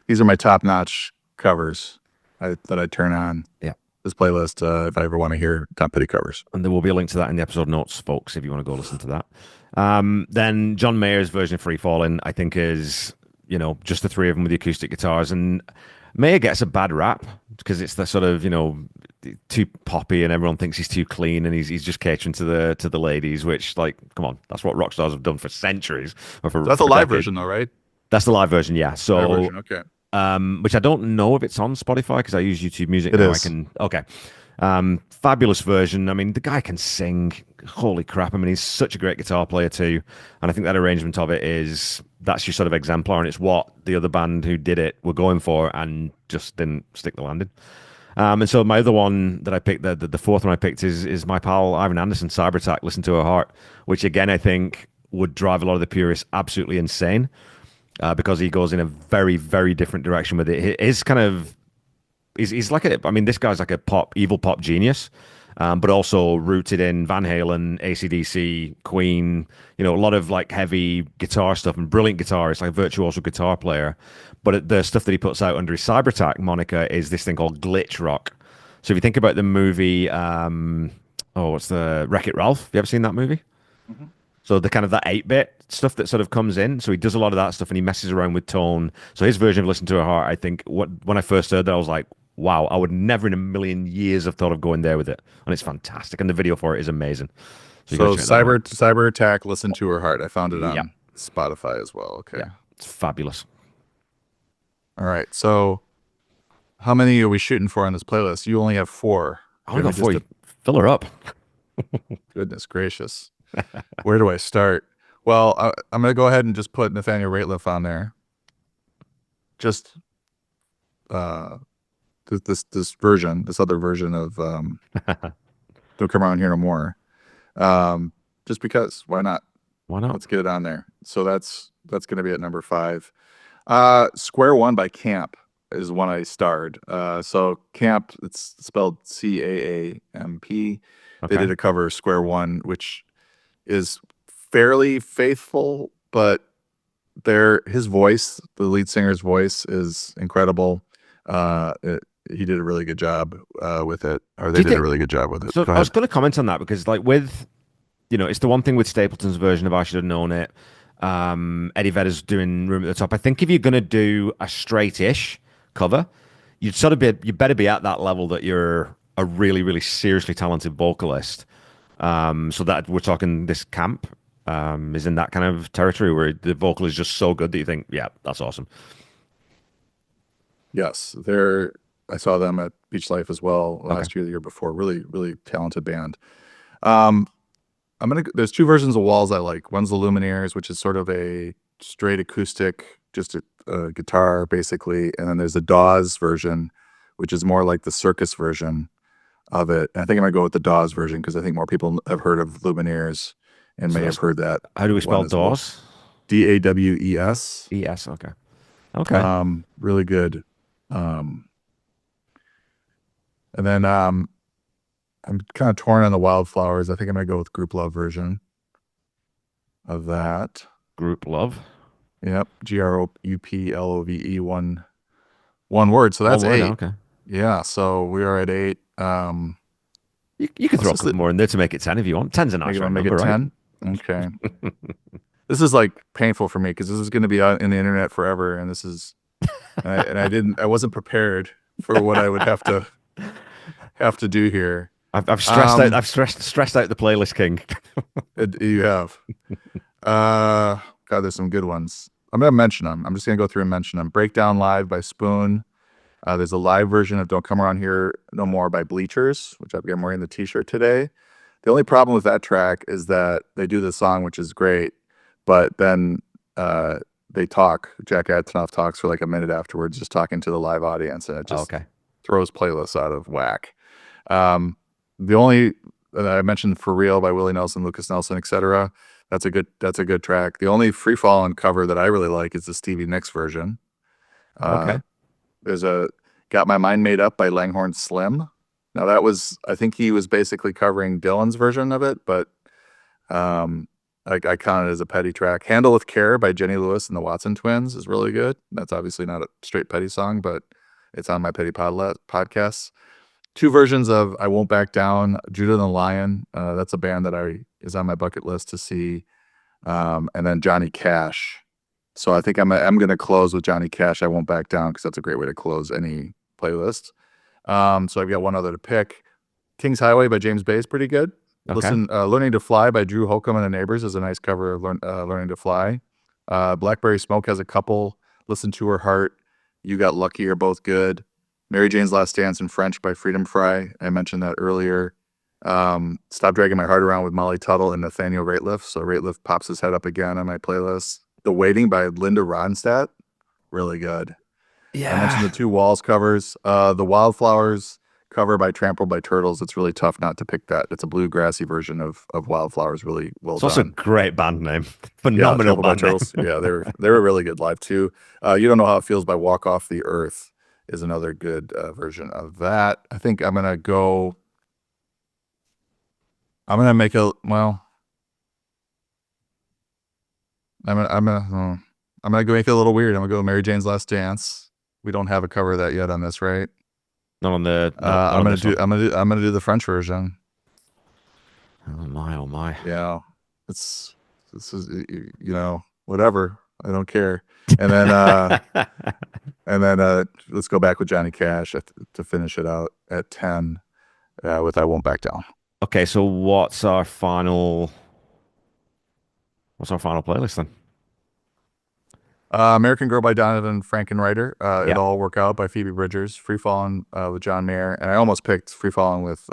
[SPEAKER 2] These are my top notch covers that I turn on.
[SPEAKER 1] Yeah.
[SPEAKER 2] This playlist if I ever want to hear Tom Petty covers.
[SPEAKER 1] And there will be a link to that in the episode notes, folks, if you want to go listen to that. Then John Mayer's version of Free Fallin', I think, is, just the three of them with the acoustic guitars. And Mayer gets a bad rap because it's the sort of, too poppy and everyone thinks he's too clean and he's just catering to the ladies, which, like, come on, that's what rock stars have done for centuries. Or for,
[SPEAKER 2] That's
[SPEAKER 1] for
[SPEAKER 2] a live
[SPEAKER 1] decades.
[SPEAKER 2] version, though, right?
[SPEAKER 1] That's the live version, yeah. So,
[SPEAKER 2] Live version, okay.
[SPEAKER 1] which I don't know if it's on Spotify because I use YouTube Music
[SPEAKER 2] It
[SPEAKER 1] now.
[SPEAKER 2] is.
[SPEAKER 1] Okay. Fabulous version. I mean, the guy can sing. Holy crap. I mean, he's such a great guitar player too. And I think that arrangement of it that's your sort of exemplar. And it's what the other band who did it were going for and just didn't stick the landing. And so my other one that I picked, the fourth one I picked is my pal Ivan Anderson, Cyber Attack, Listen to Her Heart, which again, I think would drive a lot of the purists absolutely insane because he goes in a very, very different direction with it. His kind of he's like this guy's like a evil pop genius, but also rooted in Van Halen, AC/DC, Queen, a lot of like heavy guitar stuff and brilliant guitarist, like virtuoso guitar player. But the stuff that he puts out under his Cyber Attack moniker is this thing called glitch rock. So if you think about the movie, what's the Wreck-It Ralph? Have you ever seen that movie?
[SPEAKER 2] Mm-hmm.
[SPEAKER 1] So the kind of that 8-bit stuff that sort of comes in. So he does a lot of that stuff and he messes around with tone. So his version of Listen to Her Heart, I think, when I first heard that, I was like, wow, I would never in a million years have thought of going there with it. And it's fantastic. And the video for it is amazing.
[SPEAKER 2] So Cyber Attack, Listen to Her Heart. I found it on Spotify as well. Okay.
[SPEAKER 1] Yeah, it's fabulous.
[SPEAKER 2] All right. So how many are we shooting for on this playlist? You only have 4.
[SPEAKER 1] I only got 4. Fill her up.
[SPEAKER 2] Goodness gracious. Where do I start? Well, I'm going to go ahead and just put Nathaniel Rateliff on there. Just this other version of Don't Come Around Here No More. Just because. Why not?
[SPEAKER 1] Why not?
[SPEAKER 2] Let's get it on there. So that's going to be at number 5. Square One by Camp is one I starred. So Camp, it's spelled CAAMP.
[SPEAKER 1] Okay.
[SPEAKER 2] They did a cover of Square One, which is fairly faithful, but his voice, the lead singer's voice, is incredible. He did a really good job with it, or they did a really good job with it.
[SPEAKER 1] So I was going to comment on that because, like, with it's the one thing with Stapleton's version of I Should Have Known It. Eddie Vedder's doing Room at the Top. I think if you're going to do a straight-ish cover, you better be at that level that you're a really, really seriously talented vocalist. So that we're talking this Camp is in that kind of territory where the vocal is just so good that you think, yeah, that's awesome.
[SPEAKER 2] Yes, I saw them at Beach Life as well last year, the year before. Really, really talented band. There's 2 versions of Walls I like. One's the Lumineers, which is sort of a straight acoustic, just guitar basically, and then there's a Dawes version, which is more like the circus version of it. And I think I'm gonna go with the Dawes version because I think more people have heard of Lumineers and
[SPEAKER 1] So
[SPEAKER 2] may have
[SPEAKER 1] that's
[SPEAKER 2] heard that
[SPEAKER 1] how do we
[SPEAKER 2] one
[SPEAKER 1] spell
[SPEAKER 2] as well.
[SPEAKER 1] DAWs?
[SPEAKER 2] Dawes.
[SPEAKER 1] ES. Okay. Okay.
[SPEAKER 2] Really good. Um, and then I'm kind of torn on the Wildflowers. I think I'm gonna go with Group Love version of that.
[SPEAKER 1] Group love.
[SPEAKER 2] Yep, GROUPLOVE, one word. So
[SPEAKER 1] One
[SPEAKER 2] that's
[SPEAKER 1] word.
[SPEAKER 2] eight.
[SPEAKER 1] Okay.
[SPEAKER 2] Yeah, so we are at eight.
[SPEAKER 1] You can
[SPEAKER 2] Let's
[SPEAKER 1] throw a
[SPEAKER 2] just
[SPEAKER 1] couple more in there to make it 10 if you want. 10's a nice round
[SPEAKER 2] make
[SPEAKER 1] number,
[SPEAKER 2] it
[SPEAKER 1] right?
[SPEAKER 2] 10. Okay. This is like painful for me because this is going to be out in the internet forever, and this is, I wasn't prepared for what I would have to do here.
[SPEAKER 1] I've stressed out. I've stressed out the playlist king.
[SPEAKER 2] You have. God, there's some good ones. I'm gonna mention them. I'm just gonna go through and mention them. Breakdown Live by Spoon. There's a live version of Don't Come Around Here No More by Bleachers, which I'm wearing the t-shirt today. The only problem with that track is that they do the song, which is great, but then they talk. Jack Antonoff talks for like a minute afterwards, just talking to the live audience, and it just
[SPEAKER 1] Okay.
[SPEAKER 2] throws playlists out of whack. The only I mentioned For Real by Willie Nelson, Lucas Nelson, etc. That's a good track. The only Free Fallin' cover that I really like is the Stevie Nicks version.
[SPEAKER 1] Okay.
[SPEAKER 2] There's a Got My Mind Made Up by Langhorne Slim. Now that was, I think he was basically covering Dylan's version of it, but I count it as a Petty track. Handle with Care by Jenny Lewis and the Watson Twins is really good. That's obviously not a straight Petty song, but it's on my Petty podcasts. Two versions of I Won't Back Down, Judah and the Lion. That's a band that is on my bucket list to see. And then Johnny Cash. So I think I'm going to close with Johnny Cash, I Won't Back Down, because that's a great way to close any playlist. So I've got one other to pick. King's Highway by James Bay is pretty good.
[SPEAKER 1] Okay.
[SPEAKER 2] Learning to Fly by Drew Holcomb and the Neighbors is a nice cover of Learning to Fly. Blackberry Smoke has a couple. Listen to Her Heart, You Got Lucky are both good. Mary Jane's Last Dance in French by Freedom Fry. I mentioned that earlier. Stop Dragging My Heart Around with Molly Tuttle and Nathaniel Rateliff. So Rateliff pops his head up again on my playlist. The Waiting by Linda Ronstadt, really good.
[SPEAKER 1] Yeah.
[SPEAKER 2] I mentioned the Two Walls covers. The Wildflowers cover by Trampled by Turtles. It's really tough not to pick that. It's a bluegrassy version of Wildflowers. Really well done.
[SPEAKER 1] It's also a great band name.
[SPEAKER 2] Yeah,
[SPEAKER 1] Phenomenal
[SPEAKER 2] Trampled by
[SPEAKER 1] band name.
[SPEAKER 2] Turtles. Yeah, they were really good live too. You Don't Know How It Feels by Walk Off the Earth is another good version of that. I think I'm gonna go. I'm gonna make a well. I'm gonna go make it a little weird. I'm gonna go Mary Jane's Last Dance. We don't have a cover of that yet on this, right?
[SPEAKER 1] Not on the.
[SPEAKER 2] I'm gonna do the French version.
[SPEAKER 1] Oh my! Oh my!
[SPEAKER 2] Yeah, this is whatever. I don't care. And then let's go back with Johnny Cash to finish it out at 10 with I Won't Back Down.
[SPEAKER 1] Okay, so what's our final playlist then?
[SPEAKER 2] American Girl by Donovan Frankenreiter.
[SPEAKER 1] Yeah.
[SPEAKER 2] It'll All Work Out by Phoebe Bridgers. Free Fallin' with John Mayer. And I almost picked Free Fallin' with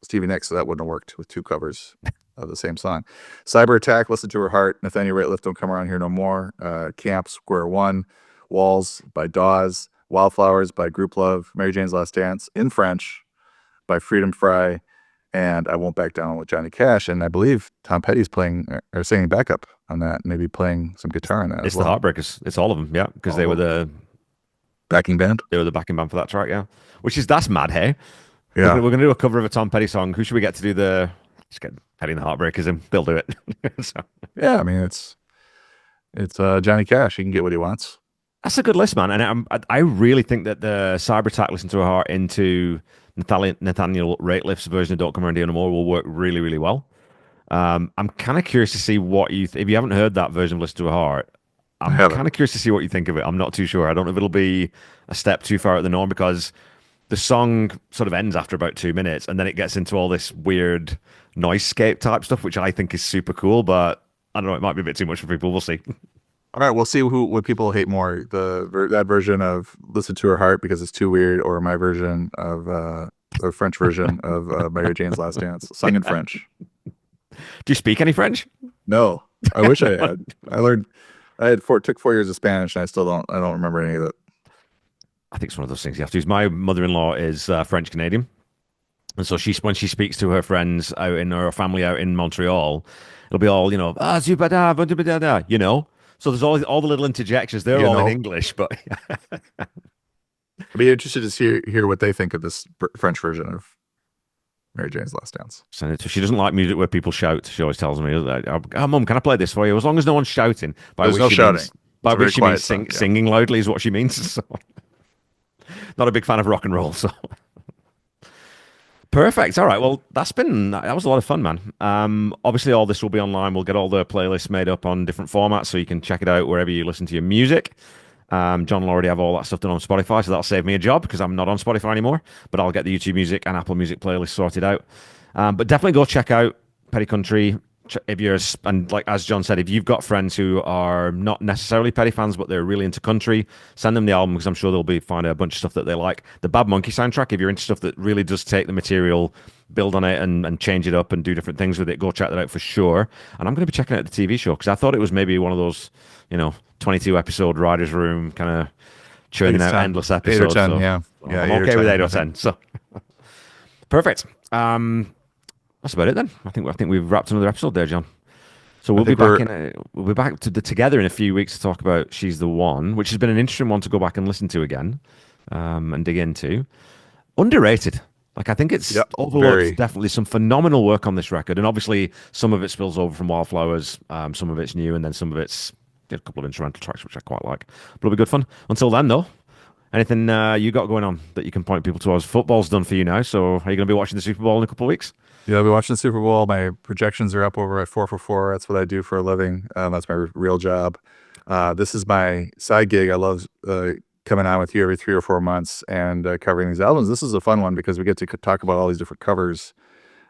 [SPEAKER 2] Stevie Nicks, so that wouldn't have worked with two covers of the same song. Cyber Attack, Listen to Her Heart. Nathaniel Rateliff, Don't Come Around Here No More. Camp, Square One. Walls by Dawes. Wildflowers by Group Love. Mary Jane's Last Dance in French by Freedom Fry. And I Won't Back Down with Johnny Cash. And I believe Tom Petty's playing or singing backup on that, maybe playing some guitar on that
[SPEAKER 1] It's
[SPEAKER 2] as well.
[SPEAKER 1] the Heartbreakers. It's all of them, yeah, because they were the
[SPEAKER 2] backing band.
[SPEAKER 1] They were the backing band for that track, yeah. That's mad, hey?
[SPEAKER 2] Yeah.
[SPEAKER 1] We're gonna do a cover of a Tom Petty song. Who should we get to do the? Just get Petty and the Heartbreakers in. They'll do it. So.
[SPEAKER 2] Yeah, I mean it's Johnny Cash. He can get what he wants.
[SPEAKER 1] That's a good list, man. And I really think that the Cyber Attack, Listen to Her Heart into Nathaniel Rateliff's version of Don't Come Around Here No More will work really, really well. I'm kind of curious to see what if you haven't heard that version of Listen to Her Heart, I'm kind of curious to see what you think of it. I'm not too sure. I don't know if it'll be a step too far at the norm because the song sort of ends after about 2 minutes and then it gets into all this weird noisescape type stuff, which I think is super cool, but I don't know, it might be a bit too much for people. We'll see.
[SPEAKER 2] All right, we'll see what people hate more, that version of Listen to Her Heart because it's too weird, or my version of the French version of Mary Jane's Last Dance, sung in French.
[SPEAKER 1] Do you speak any French?
[SPEAKER 2] No, I wish I had. I learned took 4 years of Spanish, and I don't remember any of it.
[SPEAKER 1] I think it's one of those things you have to use. My mother-in-law is French Canadian, and so when she speaks to her friends out in her family out in Montreal, it'll be all zubada, da, you know. So there's all the little interjections. They're
[SPEAKER 2] You
[SPEAKER 1] all in
[SPEAKER 2] know,
[SPEAKER 1] English, but
[SPEAKER 2] I'd be interested to hear what they think of this French version of Mary Jane's Last Dance.
[SPEAKER 1] She doesn't like music where people shout. She always tells me, "Oh, Mum, can I play this for you?" As long as no one's shouting.
[SPEAKER 2] There's no shouting.
[SPEAKER 1] By which she means
[SPEAKER 2] song,
[SPEAKER 1] singing loudly is what she means. So, not a big fan of rock and roll. So perfect. All right. Well, that was a lot of fun, man. Obviously, all this will be online. We'll get all the playlists made up on different formats, so you can check it out wherever you listen to your music. John will already have all that stuff done on Spotify, so that'll save me a job because I'm not on Spotify anymore. But I'll get the YouTube Music and Apple Music playlist sorted out. But definitely go check out Petty Country. If you're, and like as John said, if you've got friends who are not necessarily Petty fans but they're really into country, send them the album because I'm sure they'll be finding a bunch of stuff that they like. The Bad Monkey soundtrack, if you're into stuff that really does take the material, build on it, and change it up and do different things with it, go check that out for sure. And I'm going to be checking out the TV show because I thought it was maybe one of those, 22 episode writer's room kind of churning out
[SPEAKER 2] 10,
[SPEAKER 1] endless episodes.
[SPEAKER 2] 8 or 10,
[SPEAKER 1] so
[SPEAKER 2] yeah.
[SPEAKER 1] I'm okay with 8 or 10. So perfect. That's about it then. I think we've wrapped another episode there, John. So we'll be back together in a few weeks to talk about She's the One, which has been an interesting one to go back and listen to again, and dig into. Underrated. Like I think it's overlooked. Definitely some phenomenal work on this record, and obviously some of it spills over from Wildflowers, some of it's new, and then some of it's a couple of instrumental tracks which I quite like. But it'll be good fun. Until then, though, anything you got going on that you can point people towards? Football's done for you now, so are you going to be watching the Super Bowl in a couple of weeks?
[SPEAKER 2] Yeah, I'll be watching the Super Bowl. My projections are up over at 4 for 4. That's what I do for a living. That's my real job. This is my side gig. I love coming on with you every 3 or 4 months and covering these albums. This is a fun one because we get to talk about all these different covers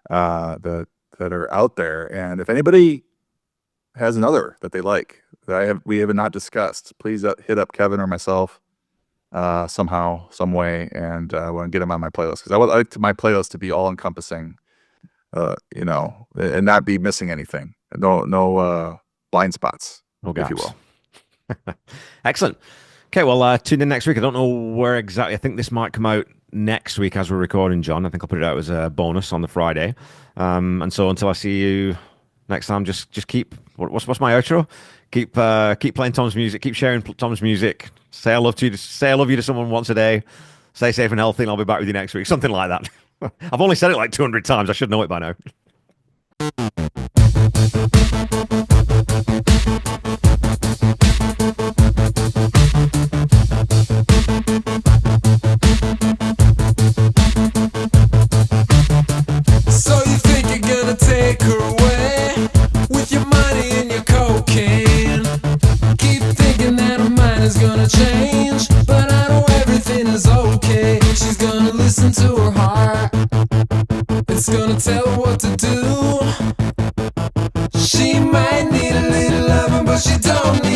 [SPEAKER 2] that are out there. And if anybody has another that they like that we have not discussed, please hit up Kevin or myself somehow, some way, and I want to get them on my playlist because I would like my playlist to be all encompassing. And not be missing anything. No blind spots, if you will.
[SPEAKER 1] Excellent. Okay, well, tune in next week. I don't know where exactly. I think this might come out next week as we're recording, John. I think I'll put it out as a bonus on the Friday. And so until I see you next time, just keep. What's my outro? Keep playing Tom's music. Keep sharing Tom's music. Say I love you to someone once a day. Stay safe and healthy, and I'll be back with you next week. Something like that. I've only said it like 200 times. I should know it by now.
[SPEAKER 3] So you think you're gonna take her away with your money and your cocaine? Keep thinking that her mind is gonna change, but I know everything is okay. She's gonna listen to her heart. It's gonna tell her what to do. She might need a little loving, but she don't need